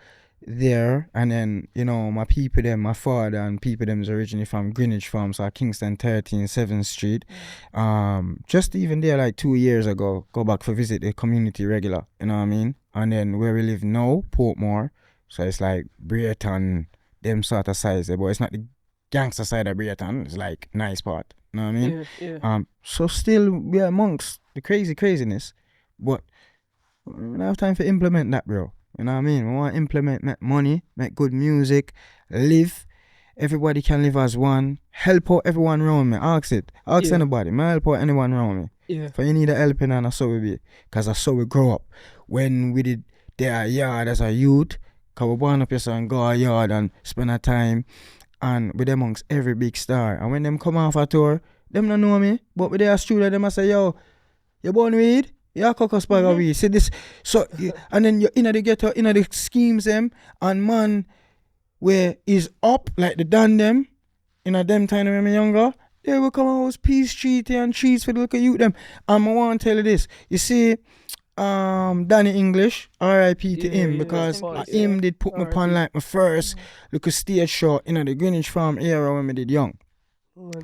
there, and then, my people them, my father and people them's originally from Greenwich Farm, so Kingston 13, 7th Street. Just even there like 2 years ago, go back for visit the community regular, you know what I mean? And then where we live now, Portmore, so it's like Brereton, them sort of size there, but it's not the gangster side of Brereton, it's like nice part, you know what I mean? Yeah. So still we're amongst the craziness, but we don't have time to implement that, bro. You know what I mean? We want to implement, make money, make good music, live. Everybody can live as one. Help out everyone around me. Ask anybody. Me help out anyone around me. Yeah. If you need a helping hand, that's how we be. Because that's how we grow up. When we did their yard as a youth, because we born up here and go a yard and spend our time and with them amongst every big star. And when them come off a tour, them don't know me. But with their studio, them I say, yo, you born weed? Yeah, cocos bag of weed. See this, so and then you're in the ghetto, in the schemes them, and man, where is up like the done them, in a them time when I'm younger, they will come out peace treaty and treats for the look of you them. I want to tell you this. You see, Danny English, R.I.P. to him, because him did put me upon like my first look a stage show in the Greenwich Farm era when we did young.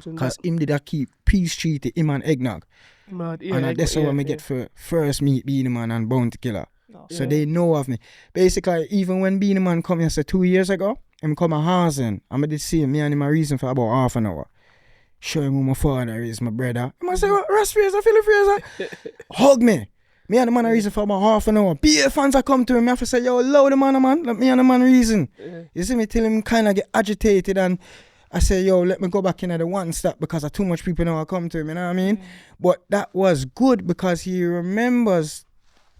Because him did a keep peace treaty, him and eggnog. Mad, yeah, And that's how I get for first meet Beanie Man and Bounty Killer. Oh. So they know of me. Basically, even when Beanie Man come here, 2 years ago, him come a housing. I did see him, me and him a reason for about half an hour. Show him who my father is, my brother. I say, what, Ross Fraser, Philip Fraser? Hug me. Me and the man a reason for about half an hour. BA fans are come to him, I have to say, yo, load the man, let me and the man reason. You see me till him kind of get agitated and I say, yo, let me go back in at the one stop because too much people now come to him, you know what I mean? But that was good because he remembers,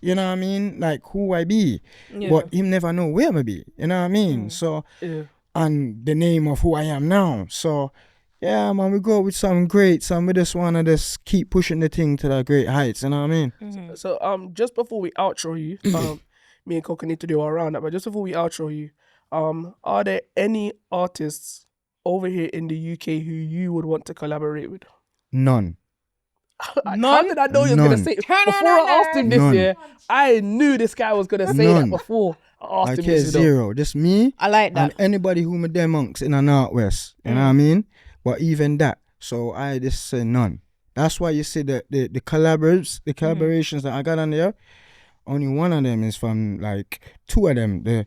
you know what I mean, like who I be. But him never know where I be, you know what I mean? So, and the name of who I am now. So, yeah, man, we go with some great, we just want to just keep pushing the thing to the great heights, you know what I mean? So, just before we outro you, me and Coco need to do our roundup, but just before we outro you, are there any artists over here in the UK who you would want to collaborate with? None. How did I know you were going to say it? Before I asked him this year, I knew this guy was going to say that before I asked him this. Zero. Just me. I like that. And anybody who me them monks in the Northwest. You know what I mean? But even that. So I just say none. That's why you see the collaborations that I got on there. Only one of them is from like two of them. The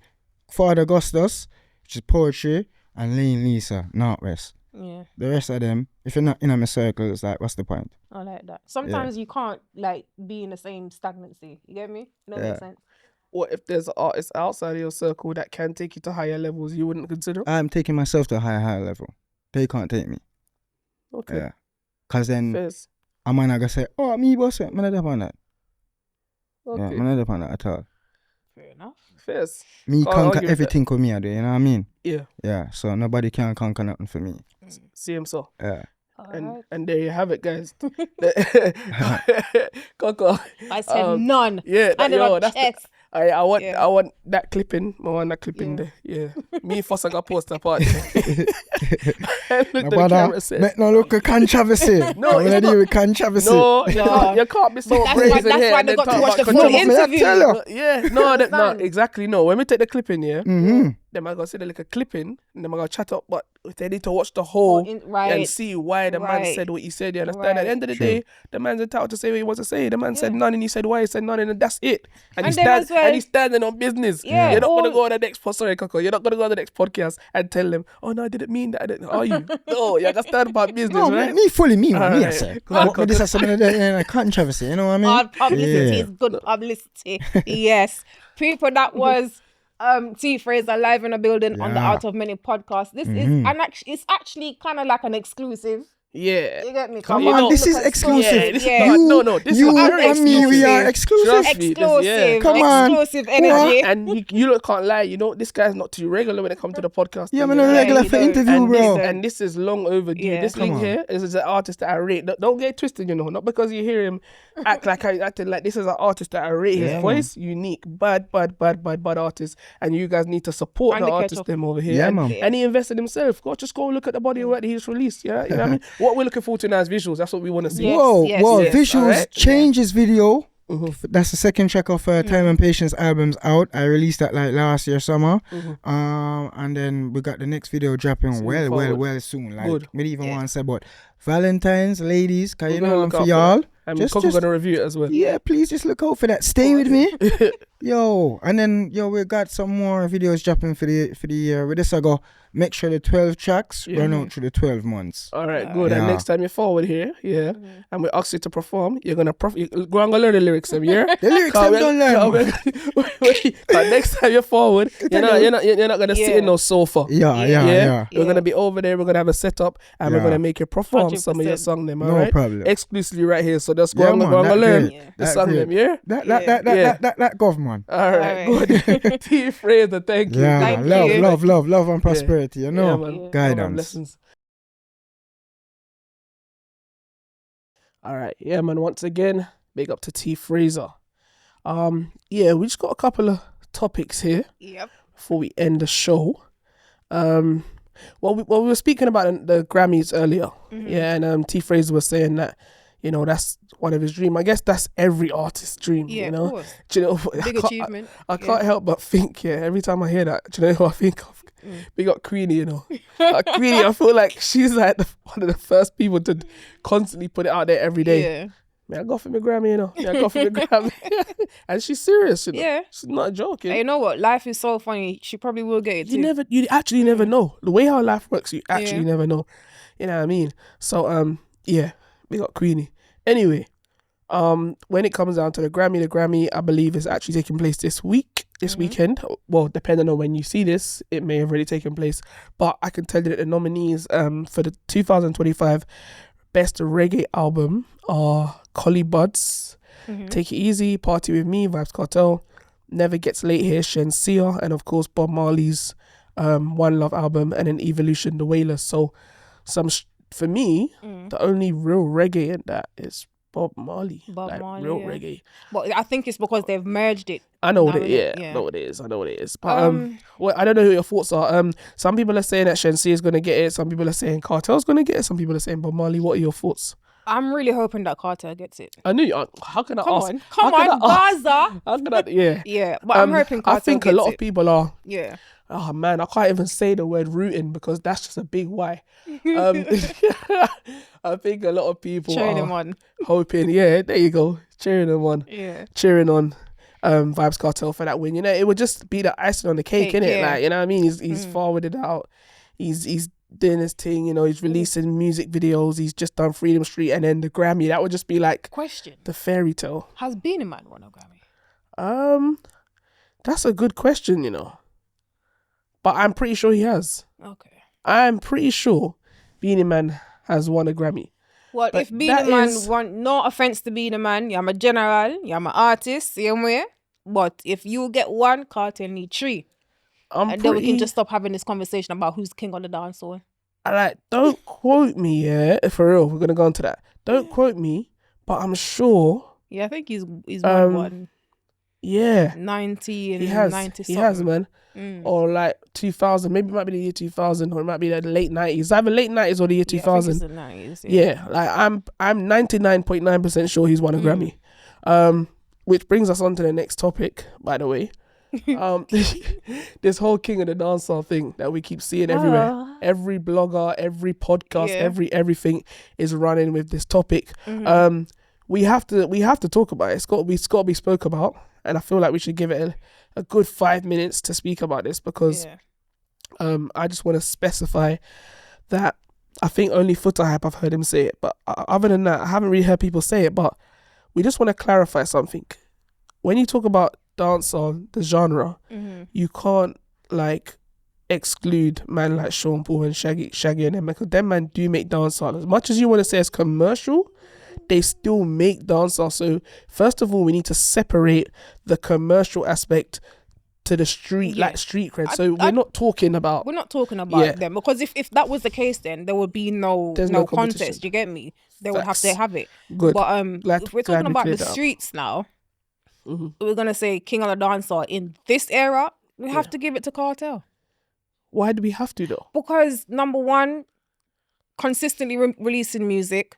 Father Augustus, which is poetry, and Lane Lisa, Northwest. Yeah. The rest of them, if you're not in my circle, it's like, what's the point? I like that. Sometimes you can't like be in the same stagnancy. You get me? That makes sense. Or if there's an artist outside of your circle that can take you to higher levels, you wouldn't consider? I'm taking myself to a higher level. They can't take me. Okay. Yeah. Because then Fairs. I'm not going to say, oh, me boss, I'm not on that. Okay. Yeah, I'm not on that at all. Fair enough. Fairs. Me Can't conquer argue with everything with me, I do, you know what I mean? Yeah. Yeah, so nobody can conquer nothing for me. See him so. Yeah. And there you have it, guys. Coco. I said none. Yeah, That's chest. I want that clipping. I want that clipping there. Yeah. Me first I got post apart. Make no look at controversy. No, I'm ready with controversy. No, you can't be so brazen that's here. why And they then got to talk watch about the full controversy. interview. Yeah, no, exactly, no. When we take the clipping, then I gotta see the like a clipping, and then I gotta chat up, but they need to watch the whole and see why the man said what he said. You understand? At the end of the day, the man's entitled to say what he wants to say. The man said none, and he said why he said none, and that's it. And he's standing on business. Yeah. You're not gonna go on the next Coco. You're not gonna go on the next podcast and tell them, oh no, I didn't mean that. Are you? No, you gotta stand about business, no, right? Me fully me, All me. right. I say. What this is some of the controversy. You know what I mean? Hard publicity is good publicity. Yes, people. That was T Fraser live in a building on the Out of Many podcast. This is it's actually kind of like an exclusive. Yeah. You get me? Come on, this is exclusive. This is you very and me, we are exclusive. Exclusive. Come on. Exclusive energy. And you can't lie, this guy's not too regular when it comes to the podcast. Yeah, I'm not regular for interview, bro. And this is long overdue. Yeah. This link here is an artist that I rate. Don't get it twisted, not because you hear him acting like this is an artist that I rate his voice, unique, bad artist. And you guys need to support the artist them over here. Yeah, man. And he invested himself. Just go look at the body of work that he just released. Yeah, you know what I mean? What we're looking forward to now is visuals. That's what we want to see. Yes. Visuals. Right. Changes video. That's the second track of Time and Patience album's out. I released that like last year summer. And then we got the next video dropping well soon. Like Good. we even want to say about Valentine's, ladies, cause you know I'm for y'all. And Coco's gonna review it as well. Yeah, please just look out for that. Stay with me. And then we got some more videos dropping for the year. We just go make sure the 12 tracks run out through the 12 months. All right, good. And next time you're forward here, and we ask you to perform, you're gonna go and go learn the lyrics, yeah. The lyrics I don't learn. Next time you're forward, you're not gonna sit in no sofa. Yeah. We're gonna be over there. We're gonna have a setup, and we're gonna make you perform 100%. Some of your song them. All right, problem. Exclusively right here. So just go and learn the song them. Yeah. That government. All right. Good. T Fraser, thank you. Yeah, Thank you. love and prosperity. Man. Guidance. Blessings. All right, man. Once again, big up to T Fraser. We just got a couple of topics here. Yep. Before we end the show. We were speaking about the Grammys earlier. And T Fraser was saying that you know, that's one of his dreams. I guess that's every artist's dream, Yeah, you know. of course. Do you know? Big achievement. I can't help but think, every time I hear that, do you know who I think of? We got Queenie, you know. Queenie, I feel like she's like one of the first people to constantly put it out there every day. Yeah. Man, I got for my Grammy, you know. Yeah, I got for my Grammy. And she's serious, you know. Yeah. She's not joking. And you know what? Life is so funny. She probably will get it too. You actually never know. The way how life works, you actually never know. You know what I mean? So, yeah, we got Queenie. Anyway, when it comes down to the Grammy, I believe is actually taking place this weekend. Well, depending on when you see this, it may have already taken place. But I can tell you that the nominees for the 2025 Best Reggae Album are Collie Buddz, Take It Easy, Party With Me, Vybz Kartel, Never Gets Late Here, Shenseea, and of course Bob Marley's One Love album, and then Evolution, The Wailers. So for me, the only real reggae in that is Bob Marley. Real reggae. But I think it's because they've merged it. I know what it is. I know what it is. But well, I don't know who your thoughts are. Some people are saying that Shenseea is gonna get it. Some people are saying Cartel's gonna get it. Some people are saying Bob Marley. What are your thoughts? I'm really hoping that Cartel gets it. I knew you. How can I ask? Come on, Gaza. How can I? Yeah. Yeah, but I'm hoping Cartel I think gets a lot of people are. Yeah. Oh man, I can't even say the word rooting because that's just a big why. I think a lot of people cheering him on, hoping. Yeah, there you go, cheering him on. Yeah, cheering on Vybz Kartel for that win. You know, it would just be the icing on the cake, innit? Like, you know what I mean? He's forwarded it out. He's doing his thing. You know, he's releasing music videos. He's just done Freedom Street, and then the Grammy. That would just be like the fairy tale. Has Beenie Man won a Grammy? That's a good question. You know. But I'm pretty sure he has. Okay. I'm pretty sure Beenie Man has won a Grammy. Well, but if Beenie Man won, no offense to Beenie Man, you're a general, you're an artist, same way. But if you get one, Cartel need 3. Then we can just stop having this conversation about who's king on the dance hall. Don't quote me, for real. We're gonna go on to that. Don't quote me, but I'm sure. Yeah, I think he's won one. Yeah. 90 and he has. 90 He has, man. Or like 2000, maybe it might be the year 2000, or it might be the late 90s. Either late 90s or the year 2000. I think it's the 90s, yeah, like I'm 99.9% sure he's won a Grammy. Which brings us on to the next topic, by the way. This whole King of the Dancehall thing that we keep seeing everywhere. Every blogger, every podcast, everything is running with this topic. We have to talk about it. It's got to be spoke about, and I feel like we should give it a good 5 minutes to speak about this because I just want to specify that I think only Footer Hype I've heard him say it, but other than that I haven't really heard people say it. But we just want to clarify something. When you talk about dancehall, the genre, you can't like exclude man like Sean Paul and Shaggy and them, because them man do make dancehall. As much as you want to say it's commercial, they still make dancehall. So first of all, we need to separate the commercial aspect to the street, like street cred. So we're not talking about them, because if that was the case, then there would be no contest. You get me? They would have to have it. Good. But if we're talking about the streets now, we're gonna say King of the Dancehall in this era, we have to give it to Cartel. Why do we have to though? Because number one, consistently releasing music.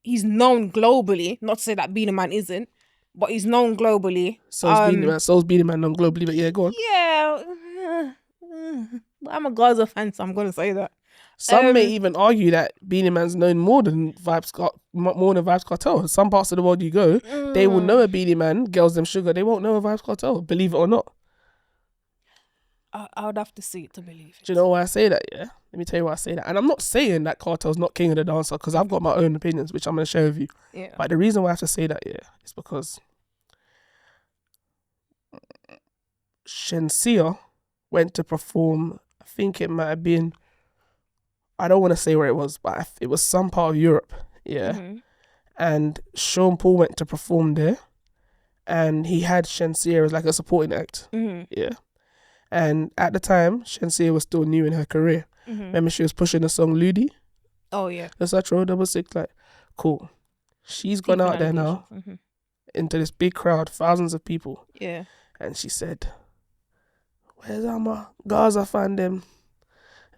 He's known globally. Not to say that Beenie Man isn't, but he's known globally. So's Beenie Man known globally, but yeah, go on. Yeah. I'm a Gaza fan, so I'm going to say that. Some may even argue that Beenie Man's known more than Vybz Kartel. Some parts of the world you go, they will know a Beenie Man, Girls Them Sugar. They won't know a Vybz Kartel, believe it or not. I would have to see it to believe it. Do you know why I say that, yeah? Let me tell you why I say that. And I'm not saying that Cartel's not king of the dancer, because I've got my own opinions, which I'm going to share with you. Yeah. But the reason why I have to say that, is because Shenseea went to perform, I think it might have been, I don't want to say where it was, but it was some part of Europe, And Sean Paul went to perform there, and he had Shenseea as like a supporting act, And at the time, Shenseea was still new in her career. Remember, she was pushing the song Ludi? Oh, yeah. That's that row 66. Like, cool. She's gone out there now into this big crowd, thousands of people. Yeah. And she said, "Where's all my Gaza fan them?"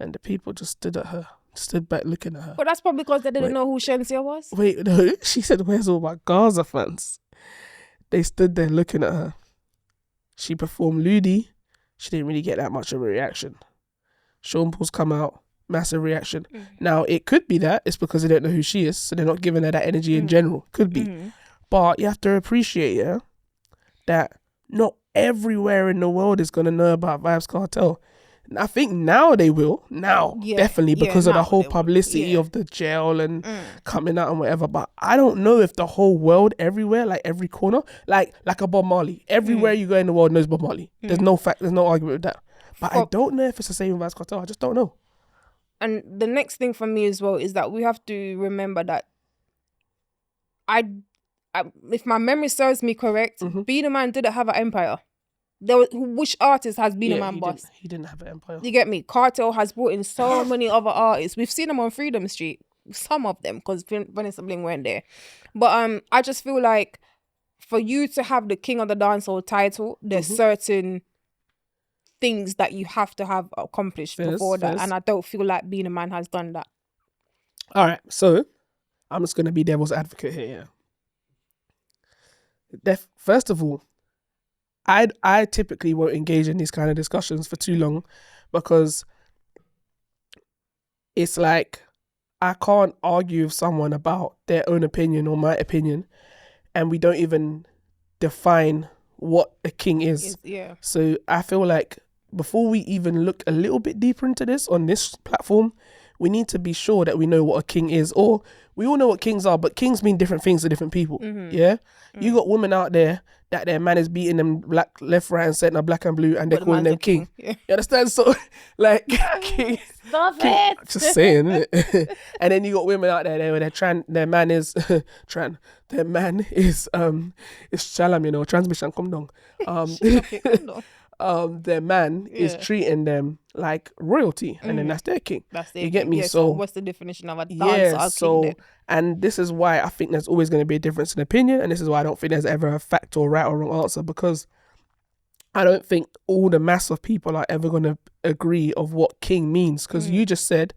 And the people just stood at her stood back looking at her. But that's probably because they didn't know who Shensia was. Wait, no. She said, where's all my Gaza fans? They stood there looking at her. She performed Ludi. She didn't really get that much of a reaction. Sean Paul's come out. Massive reaction. Now, it could be that it's because they don't know who she is, so they're not giving her that energy in general. Could be. But you have to appreciate, that not everywhere in the world is going to know about Vybz Kartel. And I think now they will. Now, definitely, because of the whole publicity of the jail and coming out and whatever. But I don't know if the whole world, everywhere, like every corner, like a Bob Marley. Everywhere you go in the world knows Bob Marley. There's no argument with that. But I don't know if it's the same with Vybz Kartel. I just don't know. And the next thing for me as well is that we have to remember that if my memory serves me correct, Be The Man didn't have an empire. Which artist has Be The Man boss? He didn't have an empire. You get me? Kartel has brought in so many other artists. We've seen them on Freedom Street. Some of them, because Vanessa Bling weren't there. But I just feel like for you to have the King of the Dancehall title, there's certain things that you have to have accomplished before that, and I don't feel like Be The Man has done that. All right, so I'm just gonna be devil's advocate here. First of all, I typically won't engage in these kind of discussions for too long, because it's like I can't argue with someone about their own opinion or my opinion, and we don't even define what a king is. So I feel like before we even look a little bit deeper into this on this platform, we need to be sure that we know what a king is. Or we all know what kings are, but kings mean different things to different people. You got women out there that their man is beating them black, left, right and centre, black and blue, and they're calling them king. You understand? So like king, Stop it. Just saying, innit? And then you got women out there where their man is their man is shalam, you know, transmission come down. Their man is treating them like royalty, and then that's their king. That's their you get king. me? So what's the definition of a dancer? King? And this is why I think there's always going to be a difference in opinion, and this is why I don't think there's ever a fact or right or wrong answer, because I don't think all the mass of people are ever going to agree of what king means, because you just said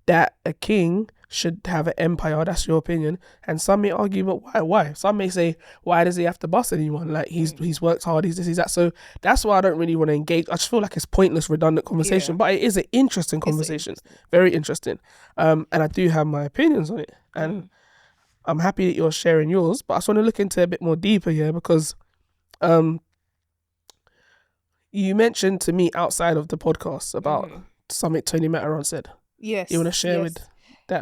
that a king should have an empire. That's your opinion, and some may argue, but why? Some may say, why does he have to bust anyone? Like he's worked hard, he's this, he's that. So that's why I don't really want to engage. I just feel like it's pointless, redundant conversation, but it is an interesting conversation, very interesting. And I do have my opinions on it, and I'm happy that you're sharing yours, but I just want to look into a bit more deeper here, because you mentioned to me outside of the podcast about something Tony Matterhorn said. Yes. You want to share with that?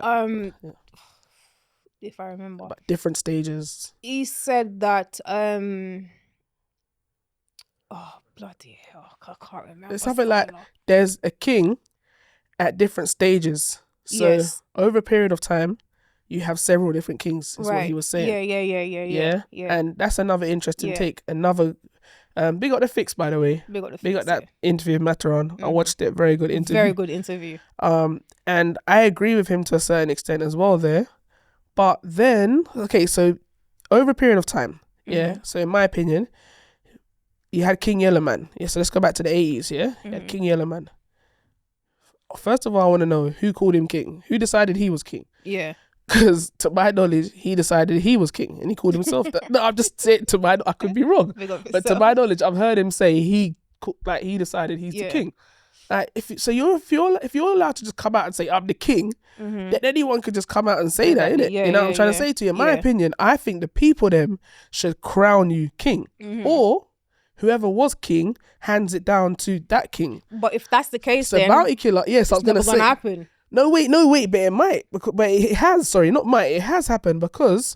If I remember. About different stages. He said that, oh, bloody hell, I can't remember. It's something like there's a king at different stages. So over a period of time, you have several different kings, is what he was saying. Yeah. And that's another interesting take. Another, big up the fix, by the way. Big up that interview with Matterhorn. I watched it. Very good interview. Very good interview. And I agree with him to a certain extent as well there. But then, okay, so over a period of time, so in my opinion, you had King Yellowman. Yeah, so let's go back to the 80s, yeah? You had King Yellowman. First of all, I want to know who called him king. Who decided he was king? Yeah. Because to my knowledge, he decided he was king and he called himself that. No, I'm just saying I could be wrong. But to my knowledge, I've heard him say he decided he's the king. Like if you're allowed to just come out and say I'm the king, then anyone could just come out and say that, innit? You know what I'm trying to say to you? In my opinion, I think the people them should crown you king, or whoever was king hands it down to that king. But if that's the case, so then bounty killer, yes, I was gonna say. Gonna happen. No, wait, but it might, but it has. Sorry, not might. It has happened because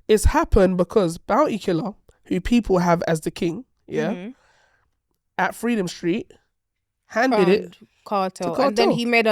it's happened because Bounty Killer, who people have as the king, at Freedom Street, handed it Kartel. to Kartel, and then he made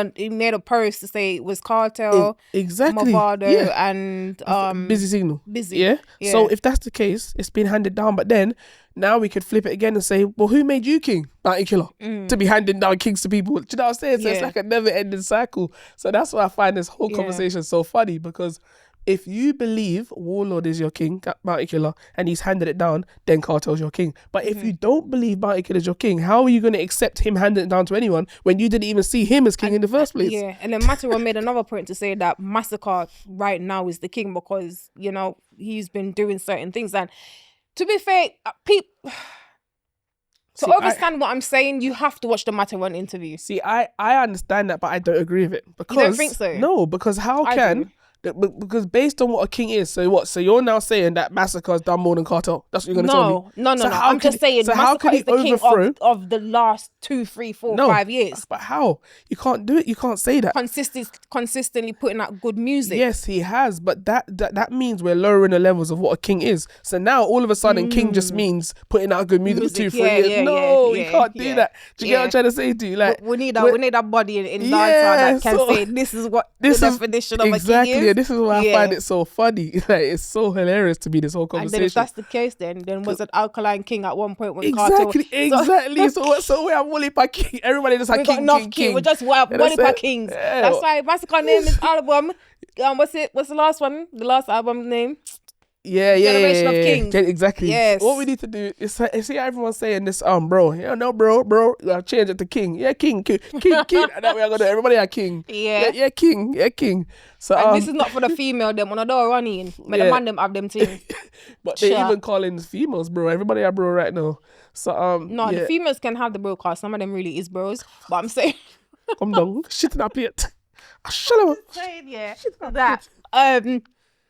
a post to say it was Kartel, exactly, Movado, and Busy Signal, Busy. Yeah? So if that's the case, it's been handed down. But then now we could flip it again and say, well, who made you king, Bounty Killer, to be handing down kings to people? Do you know what I'm saying? So it's like a never-ending cycle. So that's why I find this whole conversation so funny, because if you believe Warlord is your king, Bounty Killer, and he's handed it down, then Cartel's your king. But if you don't believe Bounty Killer is your king, how are you going to accept him handing it down to anyone when you didn't even see him as king in the first place? Yeah, and then Matero made another point to say that Massacre right now is the king because, you know, he's been doing certain things. And to be fair, people... To understand what I'm saying, you have to watch the Matterhorn interview. See, I understand that, but I don't agree with it. Because, you don't think so? No, because because based on what a king is, so what? So you're now saying that Massacre's done more than Cartel? That's what you're going to tell me? No. I'm just saying Massacre is the king of the last 2, 3, 4, 5 years. But how? You can't do it. You can't say that. Consistently putting out good music. Yes, he has, but that means we're lowering the levels of what a king is. So now all of a sudden, king just means putting out good music for 2, 3 years. You can't do that. Do you get what I'm trying to say to you? Like, we need that body in dancehall that can say this is what the definition of a king is. This is why I find it so funny. Like, it's so hilarious to me, this whole conversation. And then if that's the case, then was an Alkaline King at one point when Exactly. So we have Wolipa King. Everybody just like king. We're just Wolipa Kings. Yeah. That's why Massacre named his album. What's the last one? The last album name? Generation of Kings. Exactly. Yes. What we need to do is see everyone saying this, bro. Yeah, no, bro. I'll change it to king. Yeah, king. And then we are gonna everybody are king. Yeah, king. So and this is not for the female them on the door running. But the man them have them thing. But they even calling females bro. Everybody are bro right now. So the females can have the bro cause some of them really is bros. But I'm saying come down, shit in that plate. Shut up. Shit that.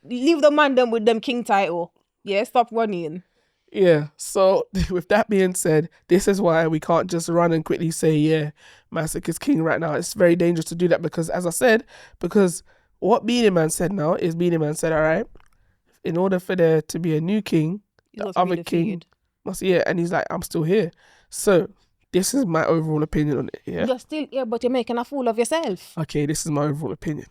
Leave the man them with them king title. Yeah, stop running. Yeah, so with that being said, this is why we can't just run and quickly say, Massacre's king right now. It's very dangerous to do that because, as I said, what Beanie Man said now is Beanie Man said, all right, in order for there to be a new king, the other king must, and he's like, I'm still here. So this is my overall opinion on it, yeah? You're still here, but you're making a fool of yourself. Okay, this is my overall opinion.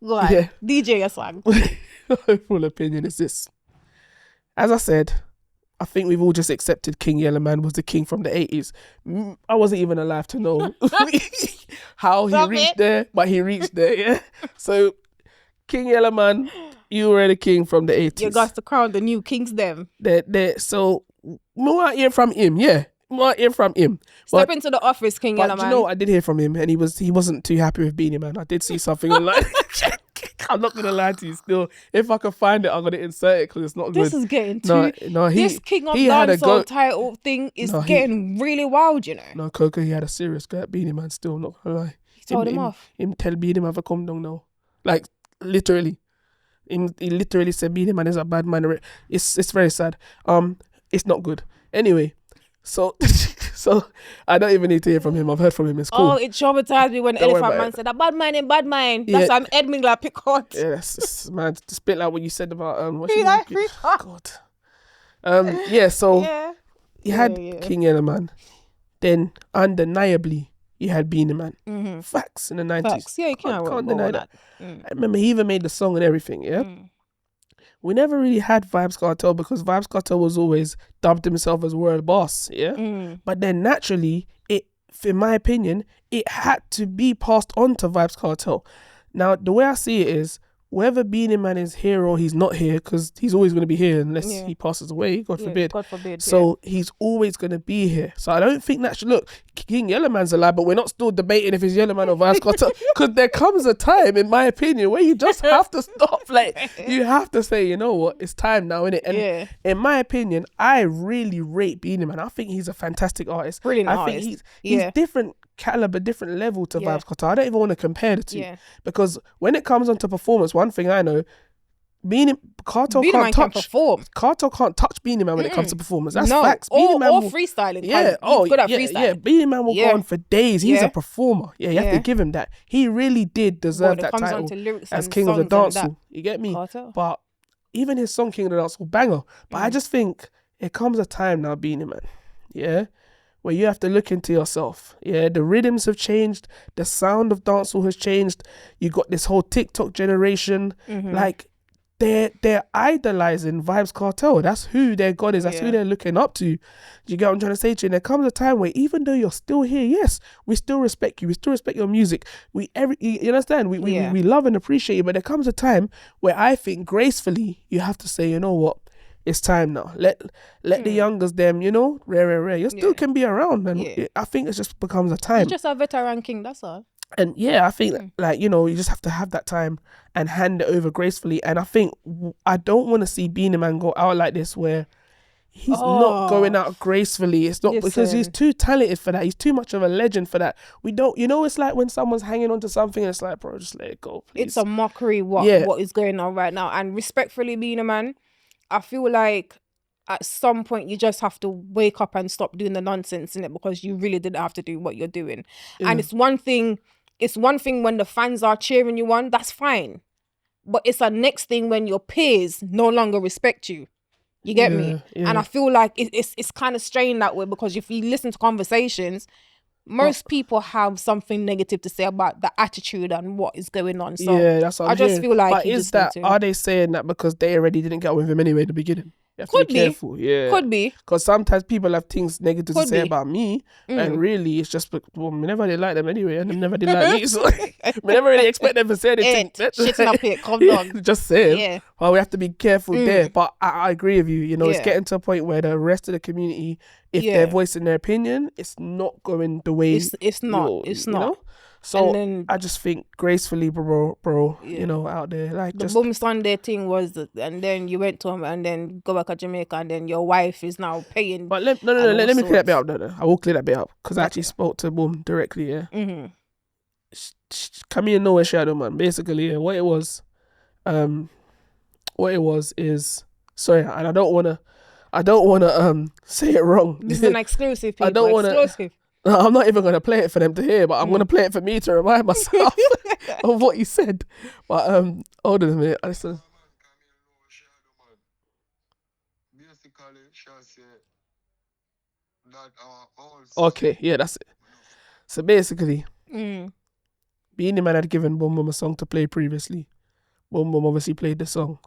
Go on, DJ your song. My overall opinion is this. As I said, I think we've all just accepted King Yellowman was the king from the 80s. I wasn't even alive to know how he reached there, but he reached there, yeah? So, King Yellowman, you were the king from the 80s. You got to crown the new kings them. So, more hear from him, yeah. More hear from him. Step into the office, King Yellowman. You know, I did hear from him, and he wasn't too happy with Beanie Man. I did see something online. I'm not gonna lie to you. Still, if I can find it, I'm gonna insert it because it's not good. This is getting too. This King of Dancehall title thing is getting really wild. You know. No, Coco, he had a serious go at Beanie Man. Still, not gonna lie. He told him off. Him tell Beanie Man to come down now, like literally. He literally said Beanie Man is a bad man. It's very sad. It's not good. Anyway, so I don't even need to hear from him. I've heard from him. It's cool. Oh, it traumatized me when Elephant Man said, "A bad man in bad mind." That's an Edmund like pick out. Yeah, that's man. Just a bit like what you said about what's your name? God. So you had King Yellowman, then undeniably you had Beanie Man. Mm-hmm. Facts in the 90s. Facts. Yeah, you can't deny that. I remember he even made the song and everything. Yeah. We never really had Vybz Kartel because Vybz Kartel was always dubbed himself as world boss, But then naturally, in my opinion, it had to be passed on to Vybz Kartel. Now, the way I see it is, whether Beanie Man is here or he's not here, because he's always going to be here unless he passes away, God forbid. God forbid. So he's always going to be here. So I don't think that should look, King Yellowman's alive, but we're not still debating if he's Yellowman or Vybz Kartel. Because there comes a time, in my opinion, where you just have to stop. Like, you have to say, you know what, it's time now, innit? And in my opinion, I really rate Beanie Man. I think he's a fantastic artist. Brilliant artist. I think he's different caliber, different level to Vybz Kartel. I don't even want to compare the two because when it comes onto performance, one thing I know, Kartel can't touch Beanie Man when it comes to performance. That's facts. Beanie Man will freestyling. Yeah, he's good at freestyling. Yeah, Beanie Man will go on for days. He's a performer. Yeah, you have to give him that. He really did deserve that title as King of the Dancehall. You get me? Kartel. But even his song King of the Dancehall, banger. But I just think it comes a time now, Beanie Man, where you have to look into yourself. Yeah, the rhythms have changed. The sound of dancehall has changed. You got this whole TikTok generation. Like, they're idolizing Vybz Kartel. That's who their God is. That's who they're looking up to. Do you get what I'm trying to say to you? And there comes a time where even though you're still here, yes, we still respect you. We still respect your music. You understand? We love and appreciate you. But there comes a time where I think gracefully you have to say, you know what? It's time now. Let the youngers them, rare. You still can be around. And I think it just becomes a time. It's just a veteran king, that's all. And I think you just have to have that time and hand it over gracefully. And I think I don't want to see Beenie Man go out like this where he's not going out gracefully. It's not because he's too talented for that. He's too much of a legend for that. We don't, it's like when someone's hanging on to something and it's like, bro, just let it go, please. It's a mockery what is going on right now. And respectfully, Beenie Man, I feel like at some point you just have to wake up and stop doing the nonsense in it, because you really didn't have to do what you're doing. And it's one thing when the fans are cheering you on, that's fine. But it's a next thing when your peers no longer respect you. You get me? Yeah. And I feel like it's kind of strained that way, because if you listen to conversations, most people have something negative to say about the attitude and what is going on. So that's what I'm just feel like. But are they saying that because they already didn't get with him anyway in the beginning? You have to be careful. Yeah. Could be. Because sometimes people have things negative to say about me, and really it's just, we never did like them anyway, and they never did like me. So we never really expect them to say anything. Shitting up here, come on. Just saying. Yeah. Well, we have to be careful there. But I agree with you. It's getting to a point where the rest of the community, if they're voicing their opinion, it's not going the way it's not. So then, I just think gracefully, bro, out there, like the Boom Sunday thing was, and then you went to him, and then go back to Jamaica, and then your wife is now paying. But let me clear that bit up. No, I will clear that bit up, because I actually spoke to Boom directly. Yeah, Camille nowhere shadow, man. Basically, what it was is, sorry, and I don't wanna say it wrong. This is an exclusive. People. I don't wanna. Exclusive. I'm not even going to play it for them to hear, but I'm going to play it for me to remind myself of what he said. But hold on a minute. Okay, yeah, that's it. So basically, Beenie Man had given Boom Boom a song to play previously. Boom Boom obviously played the song,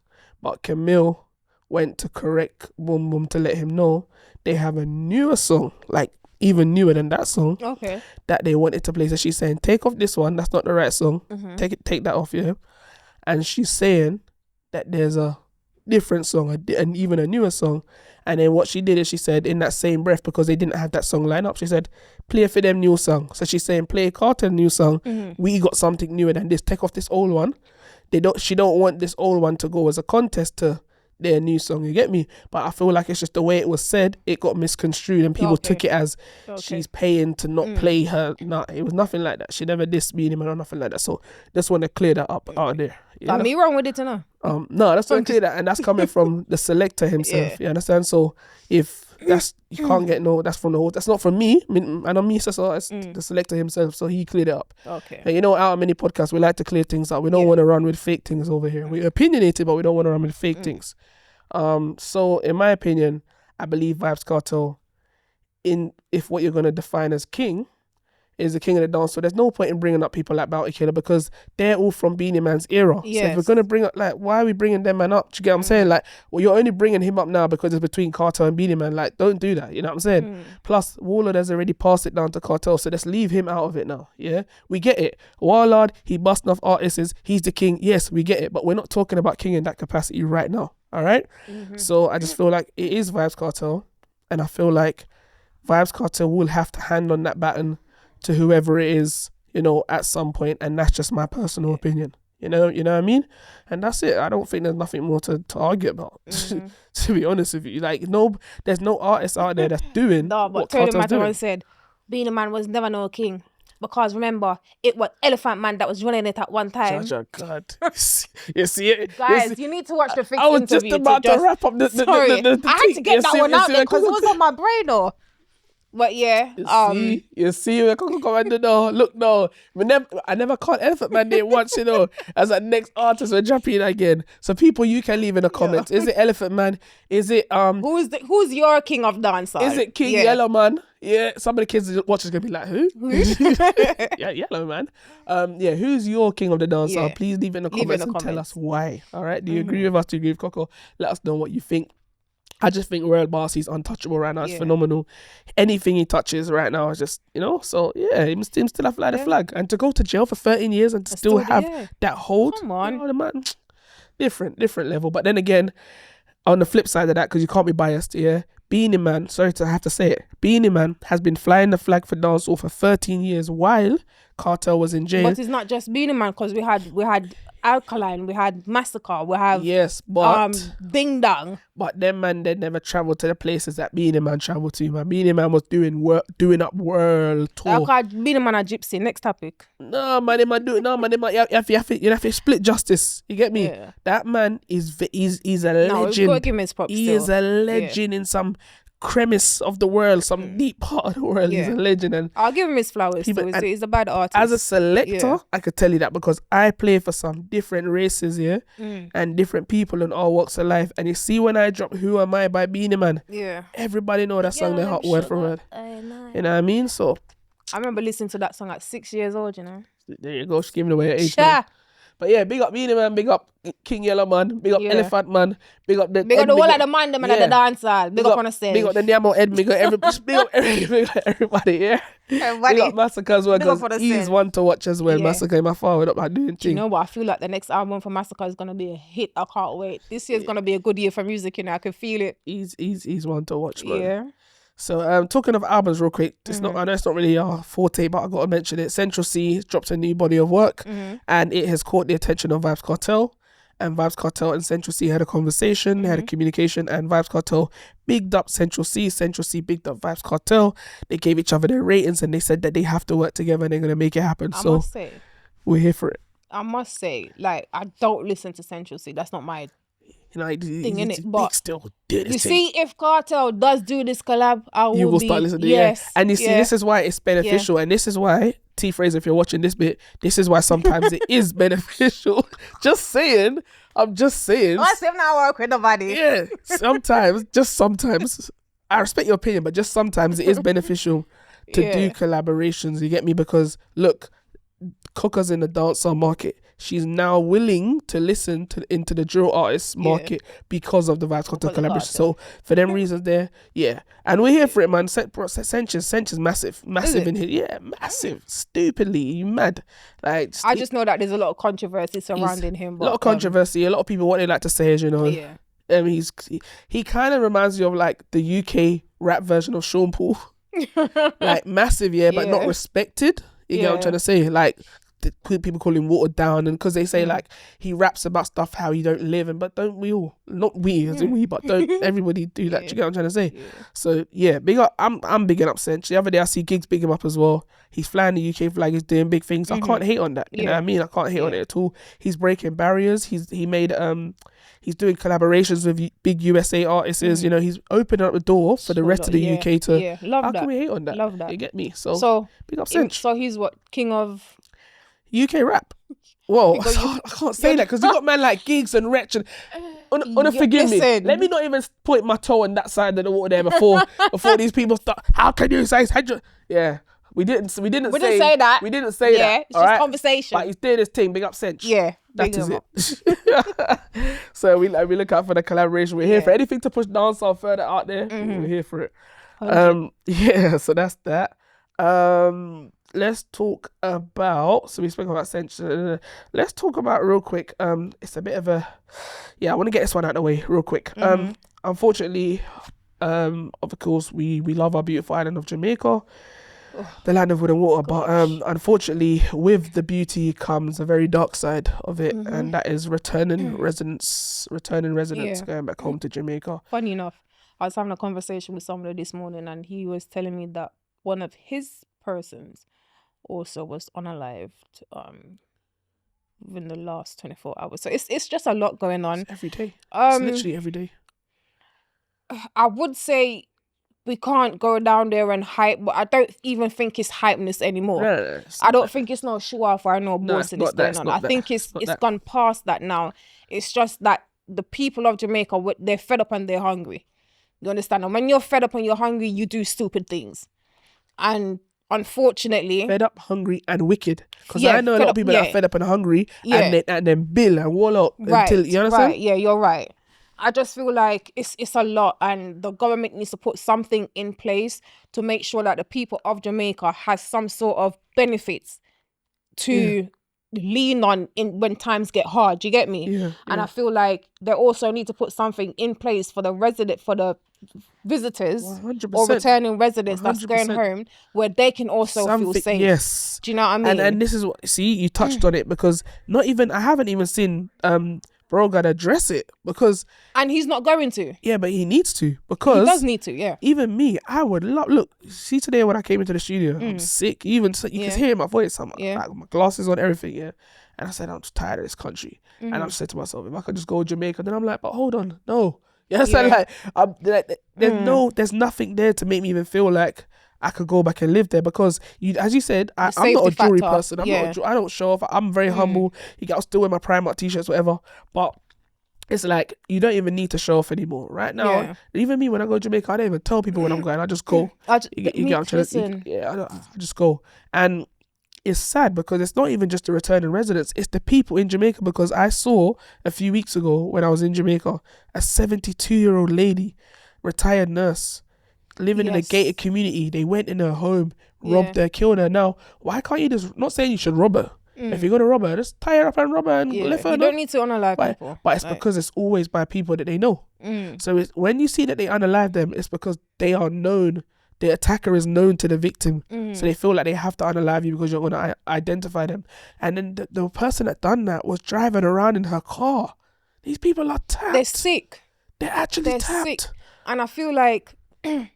but Camille went to correct Boom Boom to let him know they have a newer song, like even newer than that song, that they wanted to play. So she's saying, take off this one, that's not the right song. Take that off, yeah. And she's saying that there's a different song and even a newer song. And then what she did is she said, in that same breath, because they didn't have that song line up, she said, play for them new song. So she's saying, play Carter new song. We got something newer than this. Take off this old one. She don't want this old one to go as a contest to their new song, you get me? But I feel like it's just the way it was said, it got misconstrued and people took it as she's paying to not play her. No, it was nothing like that. She never dissed Beenie Man or nothing like that. So just want to clear that up out there. Got me wrong with it, no? No, that's not clear that, and that's coming from the selector himself. You understand? So if that's, you can't get that's from the whole, that's not from me. I know me, it's the selector himself. So he cleared it up. Okay. And out of many podcasts, we like to clear things up. We don't want to run with fake things over here. We're opinionated, but we don't want to run with fake things. So in my opinion, I believe Vybz Kartel, if what you're going to define as king is the king of the dance, so there's no point in bringing up people like Bounty Killer, because they're all from Beenie Man's era. Yes. So if we're going to bring up, like, why are we bringing them man up? Do you get what I'm saying? Like, well, you're only bringing him up now because it's between Kartel and Beenie Man. Like, don't do that. You know what I'm saying? Plus, Warlord has already passed it down to Kartel, so let's leave him out of it now. Yeah, we get it. Warlord, he busting off artists. He's the king. Yes, we get it. But we're not talking about king in that capacity right now. All right? So I just feel like it is Vybz Kartel, and I feel like Vybz Kartel will have to hand on that baton to whoever it is, at some point, and that's just my personal opinion. You know what I mean? And that's it. I don't think there's nothing more to argue about. To be honest with you, like, there's no artist out there that's doing what Kartel's doing. Said Beenie Man was never no king, because remember, it was Elephant Man that was running it at one time. Oh God! You see it, guys. You need to watch the fixed I was interview just about to wrap up the I had to get that one out there because it was on my brain, though. But yeah, you see, we can come and no. Look, no, I never caught Elephant Man there once, you know. As a next artist, we're jumping again. So people, you can leave in the comments. Is it Elephant Man? Is it Who's your king of dancehall? Is it King Yellow Man? Yeah, some of the kids watching gonna be like, who? Yeah, Yellow Man. Yeah, who's your king of the dancehall? Yeah. Please leave in the comments and tell us why. All right, do you agree with us? Do you agree with Coco? Let us know what you think. I just think Royal Boss, untouchable right now. It's phenomenal. Anything he touches right now is just, you know. So yeah, him still have fly the flag, and to go to jail for 13 years and to still have that hold. Come on, you know, the man, different level. But then again, on the flip side of that, because you can't be biased, Beanie Man, sorry to have to say it, Beanie Man has been flying the flag for dancehall for 13 years while Cartel was in jail. But it's not just Beanie Man, because we had Alkaline, we had Massacre, we have Ding Dong. But them man, they never travelled to the places that Beanie Man travelled to, man. Beanie Man was doing up world tour. Beanie Man a gypsy. Next topic. No man, you have to split justice. You get me? Yeah. That man he's a legend. He's a legend in some crevice of the world, some deep part of the world. He's a legend, and I'll give him his flowers. He's a bad artist. As a selector, I could tell you that because I play for some different races and different people in all walks of life. And you see when I drop "Who Am I" by Beanie Man, everybody know that song. They hot word for word. You know what I mean? So I remember listening to that song at 6 years old. You know. There you go. She's giving away her age. But yeah, big up Beanie Man, big up King Yellow Man, big up Elephant Man, big up the whole of the man them and the dancehall, big up on the stage. Big up the Nemo Ed, big up everybody, yeah. Big up Massacre as well, because he's one to watch as well. Massacre, my father, up doing things. You know what? I feel like the next album for Massacre is gonna be a hit. I can't wait. This year's gonna be a good year for music, you know. I can feel it. He's one to watch, man. Yeah. So talking of albums real quick, I know it's not really our forte, but I gotta mention it. Central C dropped a new body of work and it has caught the attention of Vybz Kartel, and Vybz Kartel and Central C had a conversation, had a communication, and Vybz Kartel bigged up Central C bigged up Vybz Kartel. They gave each other their ratings and they said that they have to work together and they're gonna make it happen. I must say, we're here for it. I must say, like, I don't listen to Central C. That's not my thing in it, but still do this you see, if Cartel does do this collab, you will start listening. And you see, this is why it's beneficial, and this is why T Fraser, if you're watching this bit, this is why sometimes it is beneficial. I'm just saying. I still not work with nobody. Yeah, sometimes. I respect your opinion, but just sometimes it is beneficial to do collaborations. You get me? Because look, Coco's in the dancehall market. She's now willing to listen into the drill artist market because of the Vybz Kartel collaboration. So for them reasons there, and we're here for it, man. Sench's massive in here. Yeah, massive. Stupidly, you mad? Like, I just know that there's a lot of controversy surrounding him. A lot of controversy. A lot of people, what they like to say is, you know, he kind of reminds you of like the UK rap version of Sean Paul. Like massive, but not respected. You get what I'm trying to say? Like, people call him watered down, and because they say like he raps about stuff how you don't live, but don't we all? Not we as in we, but don't everybody do that? Do you get what I'm trying to say? So big up. I'm bigging up Sench. The other day I see Gigs big him up as well. He's flying the UK flag. He's doing big things. I can't hate on that. You know what I mean? I can't hate on it at all. He's breaking barriers. He's doing collaborations with big USA artists. You know, he's opening up the door for the rest of the UK to. Love how that. Can we hate on that? Love that. You get me? So big up Sench. So he's what, king of UK rap. Whoa, I can't say that because you got man like Gigs and Wretch and forgive me. Let me not even point my toe on that side of the water there before these people start. How can you say? Yeah, we didn't say that. We didn't say that. It's just conversation. But he's doing his thing. Big up Sench. Yeah, that is it. So we look out for the collaboration. We're here for anything to push dancehall further out there. We're here for it. So that's that. Let's talk about, so we spoke about Sench. Let's talk about real quick. It's a bit of a, I want to get this one out of the way real quick. Unfortunately, of course, we love our beautiful island of Jamaica, the land of wood and water. But unfortunately, with the beauty comes a very dark side of it, and that is returning residents going back home to Jamaica. Funny enough, I was having a conversation with somebody this morning, and he was telling me that one of his persons also was unalived within the last 24 hours. So it's just a lot going on. It's every day. It's literally every day. I would say we can't go down there and hype, but I don't even think it's hypeness anymore. No, I don't think it's no show off or no boasting is going on. I think it's that. gone past that now. It's just that the people of Jamaica, they're fed up and they're hungry. You understand? And when you're fed up and you're hungry, you do stupid things. And unfortunately, fed up, hungry, and wicked. Because I know a lot of people that are fed up and hungry, and then bill and wall out until, you understand? Right, yeah, you're right. I just feel like it's a lot, and the government needs to put something in place to make sure that the people of Jamaica has some sort of benefits to lean on in when times get hard. Do you get me? Yeah. And I feel like they also need to put something in place for the visitors 100%. or returning residents 100%. That's going home, where they can also feel safe. Yes. Do you know what I mean? And this is what, see, you touched on it, because I haven't even seen bro gotta address it, because, and he's not going to. Yeah, but he needs to, because he does need to. Yeah. Even me, I would love. Look, see, today when I came into the studio, I'm sick. Even so, you can hear my voice. I'm like, my glasses on, everything. Yeah, and I said I'm just tired of this country, and I said to myself, if I could just go to Jamaica, then I'm like, but hold on, no. Yes, there's nothing there to make me even feel like I could go back and live there, because as you said, I'm not a jewelry person. I don't show off. I'm very humble. I'll still wear my Primark t-shirts, whatever. But it's like, you don't even need to show off anymore. Right now, even me, when I go to Jamaica, I don't even tell people when I'm going. I just go. I just go. And it's sad, because it's not even just the returning residents, it's the people in Jamaica. Because I saw a few weeks ago when I was in Jamaica, a 72-year-old lady, retired nurse, living in a gated community. They went in her home, robbed her, killed her. Now, why can't you just, not saying you should rob her. If you're going to rob her, just tie her up and rob her and lift her. You don't need to unalive people. But it's because it's always by people that they know. So when you see that they unalive them, it's because they are known. The attacker is known to the victim. So they feel like they have to unalive you because you're going to identify them. And then the person that done that was driving around in her car. These people are tapped. They're sick. They're actually tapped. Sick. And I feel like... I'm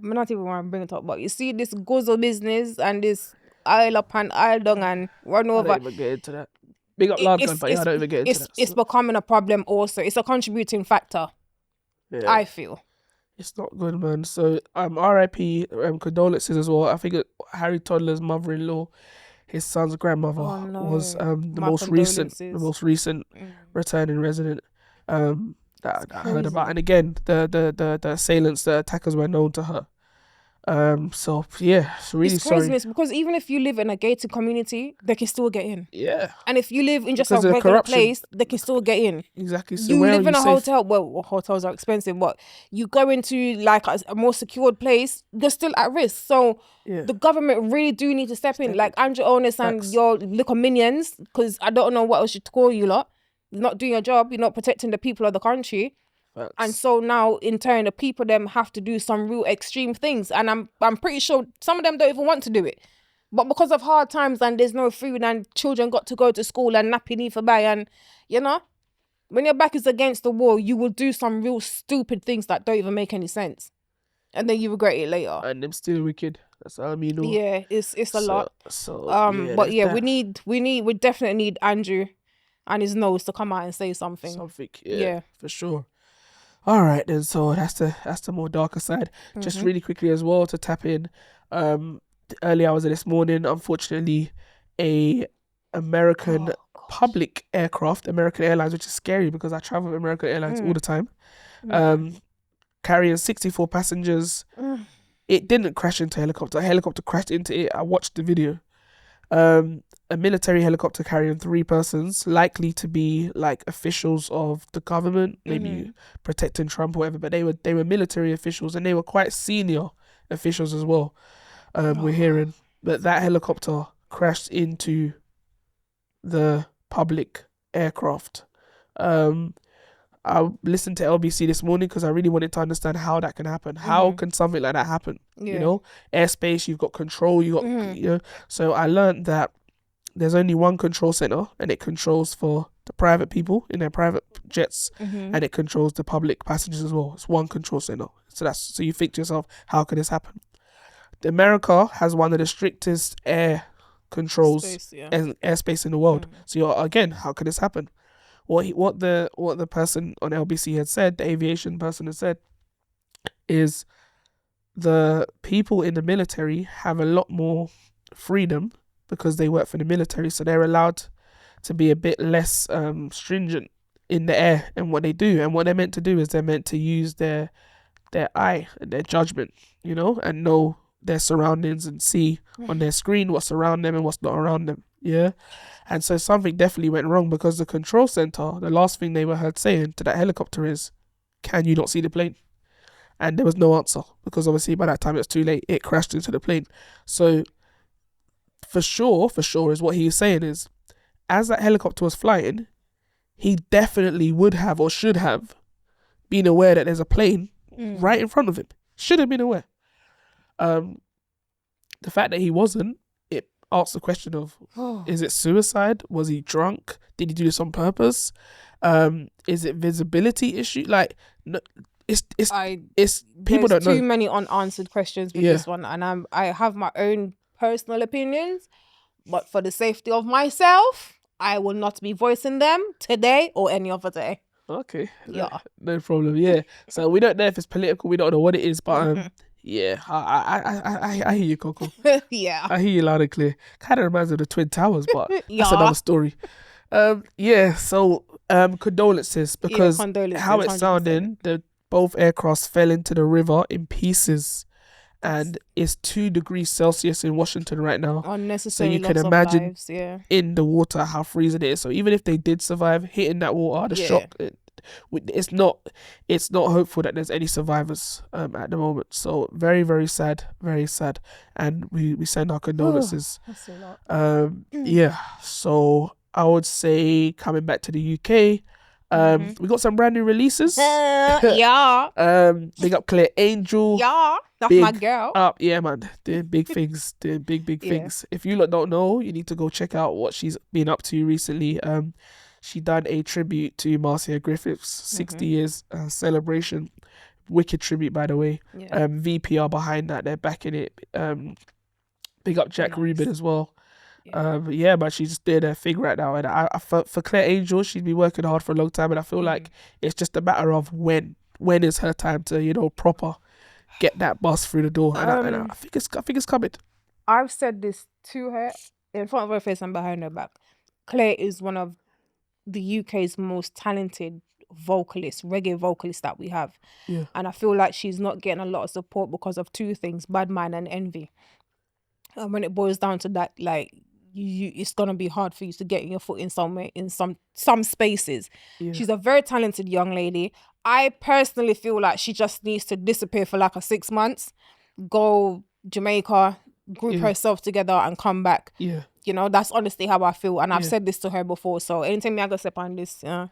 not even want to bring it up, but you see this guzzle business and this aisle up and aisle down and run over. I don't even get into that. Big up Lord, but I don't even get into that. It's becoming a problem also. It's a contributing factor, I feel. It's not good, man. So RIP, condolences as well. I think Harry Toddler's mother-in-law, his son's grandmother, was the most recent returning resident that I heard about. And again, the assailants, the attackers were known to her. So yeah, it's really sorry. Because even if you live in a gated community, they can still get in. Yeah. And if you live in just a regular place, they can still get in. Exactly. So you live in a hotel. Well, hotels are expensive, but you go into like a more secured place, you're still at risk. So the government really do need to step in, like Andrew Onus and your little minions, because I don't know what else to call you lot. You're not doing your job. You're not protecting the people of the country. Facts. And so now, in turn, the people them have to do some real extreme things. And I'm pretty sure some of them don't even want to do it. But because of hard times and there's no food and children got to go to school and nappy need for buy, and, you know, when your back is against the wall, you will do some real stupid things that don't even make any sense. And then you regret it later. And them still wicked. That's all I mean. No. Yeah, it's a lot. But yeah, we definitely need Andrew and his nose to come out and say something. Yeah, for sure. All right then, so that's the more darker side. Just really quickly as well to tap in. Early hours of this morning, unfortunately, a American public aircraft, American Airlines, which is scary because I travel with American Airlines all the time, carrying 64 passengers. It didn't crash into a helicopter. A helicopter crashed into it. I watched the video. A military helicopter carrying 3 persons, likely to be like officials of the government, maybe protecting Trump or whatever, but they were military officials and they were quite senior officials as well. We're hearing, but that helicopter crashed into the public aircraft. I listened to LBC this morning because I really wanted to understand how that can happen. How can something like that happen? Yeah. You know, airspace, you've got control, you know. So I learned that there's only one control center and it controls for the private people in their private jets and it controls the public passengers as well. It's one control center. So you think to yourself, how could this happen? America has one of the strictest air controls and airspace in the world. So again, how could this happen? What the person on LBC had said, the aviation person had said, is the people in the military have a lot more freedom because they work for the military, so they're allowed to be a bit less stringent in the air and what they do. And what they're meant to do is they're meant to use their eye and their judgment, you know, and know their surroundings and see on their screen what's around them and what's not around them. Yeah. And so something definitely went wrong, because the control center, the last thing they were heard saying to that helicopter is, can you not see the plane? And there was no answer, because obviously by that time it's too late. It crashed into the plane. So for sure is what he was saying is, as that helicopter was flying, he definitely would have or should have been aware that there's a plane right in front of him. Should have been aware. The fact that he wasn't, it asks the question of, is it suicide? Was he drunk? Did he do this on purpose? Is it visibility issue? Like, no, it's people don't know. Too many unanswered questions with this one, and I have my own personal opinions, but for the safety of myself, I will not be voicing them today or any other day. Okay. Yeah. No problem. Yeah. So we don't know if it's political. We don't know what it is, but yeah, I hear you, Coco. Yeah. I hear you loud and clear. Kind of reminds me of the Twin Towers, but that's another story. Yeah. So condolences, because how it's sounding, both aircrafts fell into the river in pieces. And it's 2 degrees Celsius in Washington right now. Unnecessary. So you can imagine in the water how freezing it is. So even if they did survive hitting that water, the shock, it's not hopeful that there's any survivors at the moment. So very, very sad, and we send our condolences. That's a lot. Yeah. So I would say, coming back to the UK, we got some brand new releases. Yeah. Big up Claire Angel. Yeah. That's my girl. Yeah, man. Doing big things. Doing big things. If you lot don't know, you need to go check out what she's been up to recently. She done a tribute to Marcia Griffiths, 60 years celebration. Wicked tribute, by the way. Yeah. VPR behind that. They're backing it. Big up Jack Rubin as well. Yeah, but she's just doing her thing right now, and I for Claire Angel, she's been working hard for a long time, and I feel like it's just a matter of when is her time to, you know, proper get that bus through the door, and I think it's coming. I've said this to her in front of her face and behind her back. Claire is one of the UK's most talented reggae vocalists that we have, and I feel like she's not getting a lot of support because of 2 things: bad mind and envy. And when it boils down to that, like, it's gonna be hard for you to get your foot in somewhere, in some spaces. She's a very talented young lady. I personally feel like she just needs to disappear for like 6 months, go Jamaica, group herself together and come back. You know, that's honestly how I feel, and I've said this to her before. So anytime I go step on this, I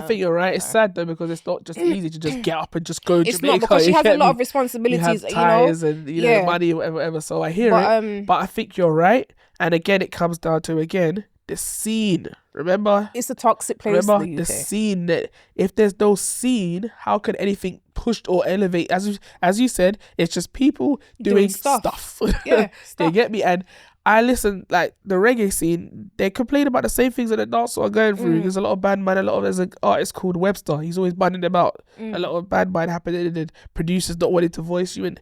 think you're right. It's sad though, because it's not just easy to just get up and just go to Jamaica. It's not, because she has a lot of responsibilities. You have ties and know, money, whatever. So I hear it, but I think you're right. And again, it comes down to the scene. Remember, it's a toxic place. Remember the scene. That if there's no scene, how can anything push or elevate? As you said, it's just people doing stuff. Yeah, They get me. And I listen, like, the reggae scene, they complain about the same things that the dancehall are going through. There's a lot of bad mind, there's an artist called Webster. He's always banning them out. A lot of bad mind happening, and producers not wanting to voice you, and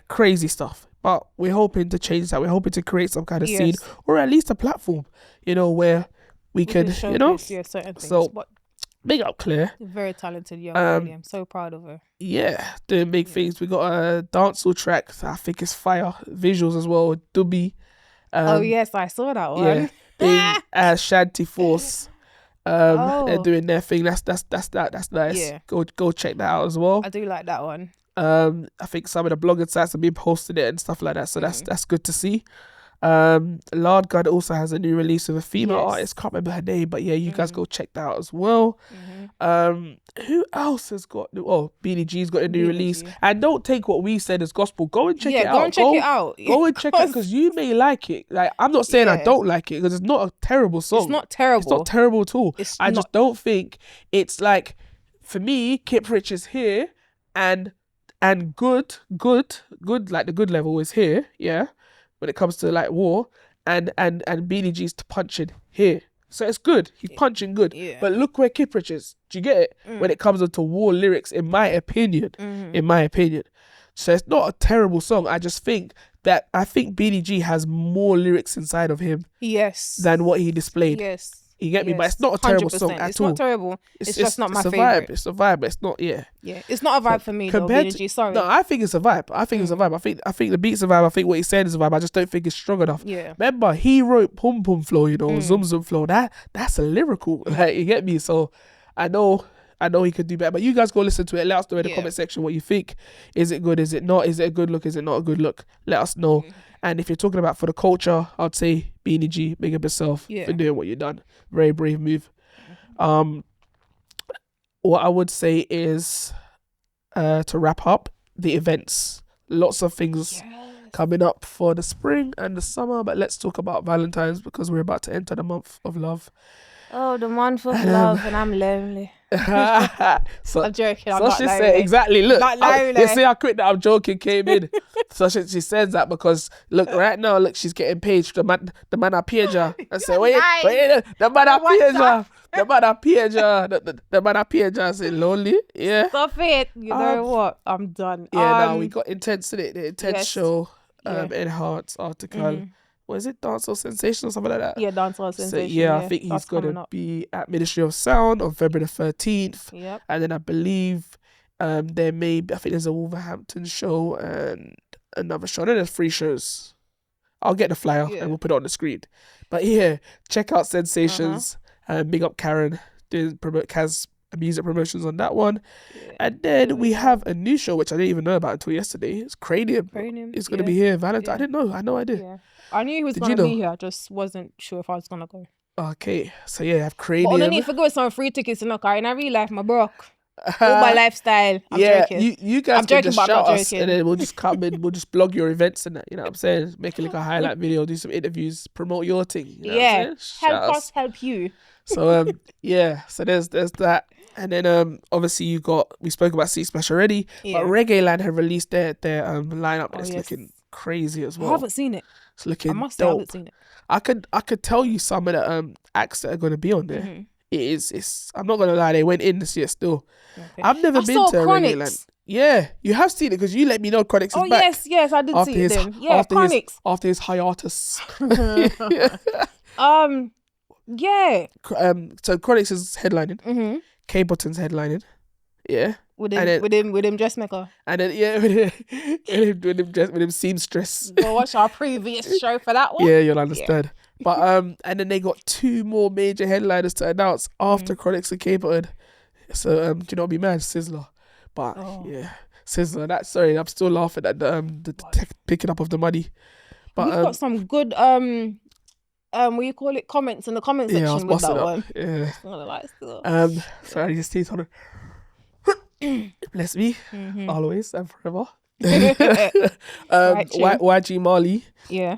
crazy stuff. But we're hoping to change that. We're hoping to create some kind of scene, or at least a platform, you know, where we can you know. Certain things. So big up Claire. Very talented young lady. I'm so proud of her. Yeah, doing big things. We got a dancehall track. I think it's fire. Visuals as well. Dubby. Oh yes, I saw that one. Yeah, being Shanty Force. They're doing their thing. That's nice. Yeah. Go check that out as well. I do like that one. I think some of the blogging sites have been posting it and stuff like that, so that's good to see. Lard God also has a new release of a female artist. Can't remember her name, but yeah, you guys go check that out as well. Who else has got? Beanie G's got a new release. And don't take what we said as gospel. Go and check it out. Go and check it out. Go and check it, because you may like it. Like, I'm not saying I don't like it, because it's not a terrible song. It's not terrible. It's not terrible at all. I just don't think it's like, for me, Kip Rich is here, and good, like the good level is here, when it comes to like war, and Beanie G's punching here. So it's good. He's punching good. Yeah. But look where Kiprich is. Do you get it? When it comes to war lyrics, in my opinion. So it's not a terrible song. I just think that BDG has more lyrics inside of him than what he displayed. Yes. You get me? But it's not a terrible song at all. It's not terrible. It's just not my favorite. It's a vibe. It's not, yeah. Yeah. It's not a vibe for me, though, BDG. Sorry. No, I think it's a vibe. I think the beat's a vibe. I think what he said is a vibe. I just don't think it's strong enough. Yeah. Remember, he wrote Pum Pum Flow, Zum Zum Flow. That's a lyrical. Like, you get me? So I know he could do better. But you guys go listen to it. Let us know in the comment section what you think. Is it good? Is it not? Is it a good look? Is it not a good look? Let us know. And if you're talking about for the culture, I'd say Beanie G, big up yourself for doing what you've done. Very brave move. What I would say is to wrap up the events. Lots of things coming up for the spring and the summer, but let's talk about Valentine's because we're about to enter the month of love. Oh, the month of love, and I'm lonely. So, I'm joking. I'm so not she lonely. said exactly. Look, Not lonely. you see how quick that I'm joking came in. So she says that because look right now, look, she's getting paid. The man I paid her. I said, wait, the man I paid her. The man I paid her. The man I paid her. I said, lonely. Yeah. Stop it. You know what? I'm done. Yeah, no, we got Intense in it. The Intense show. Enhanced article. What is it? Dancehall Sensation or something like that? Yeah, Dancehall Sensation. So I think he's going to be at Ministry of Sound on February the 13th. Yep. And then I believe there may be, I think there's a Wolverhampton show and another show. Then there's 3 shows. I'll get the flyer and we'll put it on the screen. But yeah, check out Sensations. Big up Karen. Kaz music promotions on that one. And then we have a new show which I didn't even know about until yesterday. It's Cranium. It's going to be here Valentine. I didn't know. I had no idea. Yeah. I knew he was going to be here. I just wasn't sure if I was going to go. Okay. So yeah, I have Cranium. But underneath, forget some free tickets in the car. In real life, my broke. All my lifestyle. I'm joking. You guys I'm can joking, just but I'm shout not us joking. and then we'll just come in, we'll just blog your events and that, you know what I'm saying? Make it like a highlight video, do some interviews, promote your thing. You know what I'm saying? Help us help you. So so there's that. And then obviously we spoke about C Splash already, but Reggae Land have released their lineup and it's looking crazy as well. I haven't seen it. It's looking I must say I haven't seen it. I could tell you some of the acts that are gonna be on there. It's I'm not gonna lie, they went in this year still. Okay. I've never been to Reggae Land. Yeah, you have seen it because you let me know Chronix is back. Yes, I did see it then. Yeah, Chronix. After his hiatus. Yeah. So Chronix is headlining. K Button's headlining. Yeah. With him dressmaker. And then with him seamstress. Go watch our previous show for that one. Yeah, you'll understand. But and then they got 2 more major headliners to announce after Chronix and K Button. So do you know what be mad? Sizzler. But yeah. Sizzler, sorry, I'm still laughing at the picking up of the money. But we've got some good what you call it, comments in the comment section with that one. Yeah. Sorry, just teeth on it. Bless me, always and forever. YG Marley. Yeah.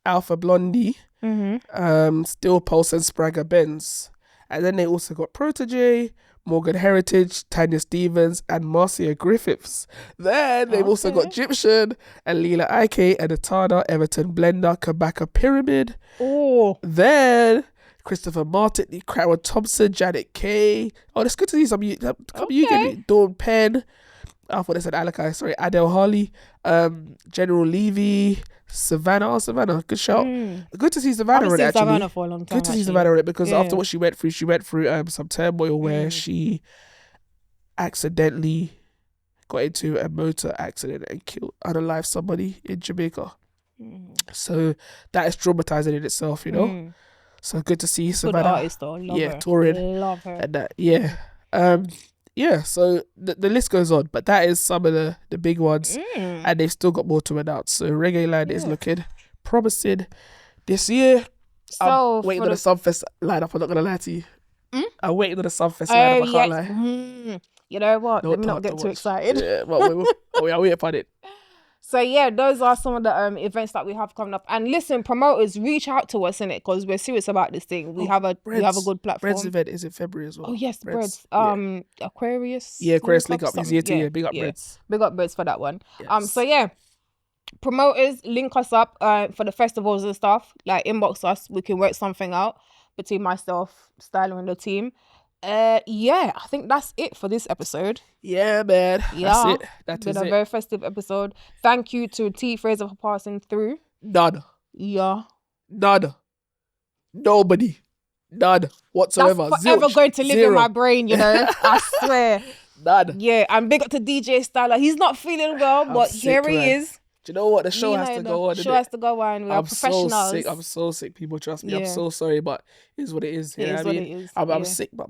Alpha Blondie. Still Pulse and Spragger Benz. And then they also got Protege, Morgan Heritage, Tanya Stevens, and Marcia Griffiths. Then they've also got Egyptian and Leela Ike, and Atana, Everton Blender, Kabaka Pyramid. Oh. Then Christopher Martin, Crowell Thompson, Janet Kay. Oh, it's good to see some UK. Dawn Penn. I thought they said Alakai. Sorry, Adele Harley. General Levy. Savannah, good shout. Good to see Savannah on it, actually. Savannah for a long time. Good to see Savannah on it because after what she went through some turmoil where she accidentally got into a motor accident and unalived somebody in Jamaica. So that is traumatizing in itself, you know. So good to see Savannah. Good artist though. Love her. Touring. Love her. And that, so the list goes on, but that is some of the big ones, and they've still got more to announce. So Reggae Land is looking promising this year. I'm waiting on the Sunfest lineup. I'm not gonna lie to you. I'm waiting on the Sunfest lineup. I can't lie. You know what? Let me not get too excited. Yeah, we are waiting for it. So yeah, those are some of the events that we have coming up. And listen, promoters, reach out to us in it because we're serious about this thing. We have a good platform. Bread's event is in February as well. Oh yes, Bread's. Aquarius. Yeah, Aquarius link up is year to year. Big up Bread's. Big up Bread's for that one. Yes. So yeah, promoters, link us up for the festivals and stuff. Like inbox us, we can work something out. between myself, Styler, and the team. Yeah, I think that's it for this episode. Yeah, man. Yeah, That's it. Been a very festive episode. Thank you to T Fraser for passing through. None. Yeah. None. Nobody. None whatsoever. That's forever going to live in my brain, you know. I swear. None. Yeah, and big up to DJ Styler. He's not feeling well, but here he is. Do you know what? The show has to go on. The show has to go on. We are professionals. I'm so sick. People, trust me. Yeah. I'm so sorry, but it's what it is. It is what it is. I'm sick, but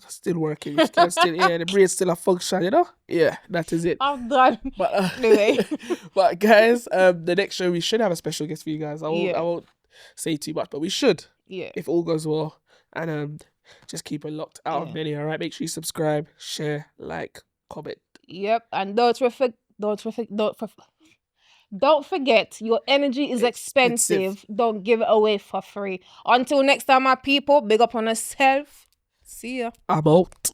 still working. The brain's still a function, you know? Yeah, that is it. I'm done. But anyway. But guys, the next show we should have a special guest for you guys. I won't say too much, but we should. Yeah. If all goes well. And just keep it locked out of many, all right? Make sure you subscribe, share, like, comment. Yep. And don't forget, your energy is expensive. Don't give it away for free. Until next time, my people, big up on yourself. See ya. I'm out.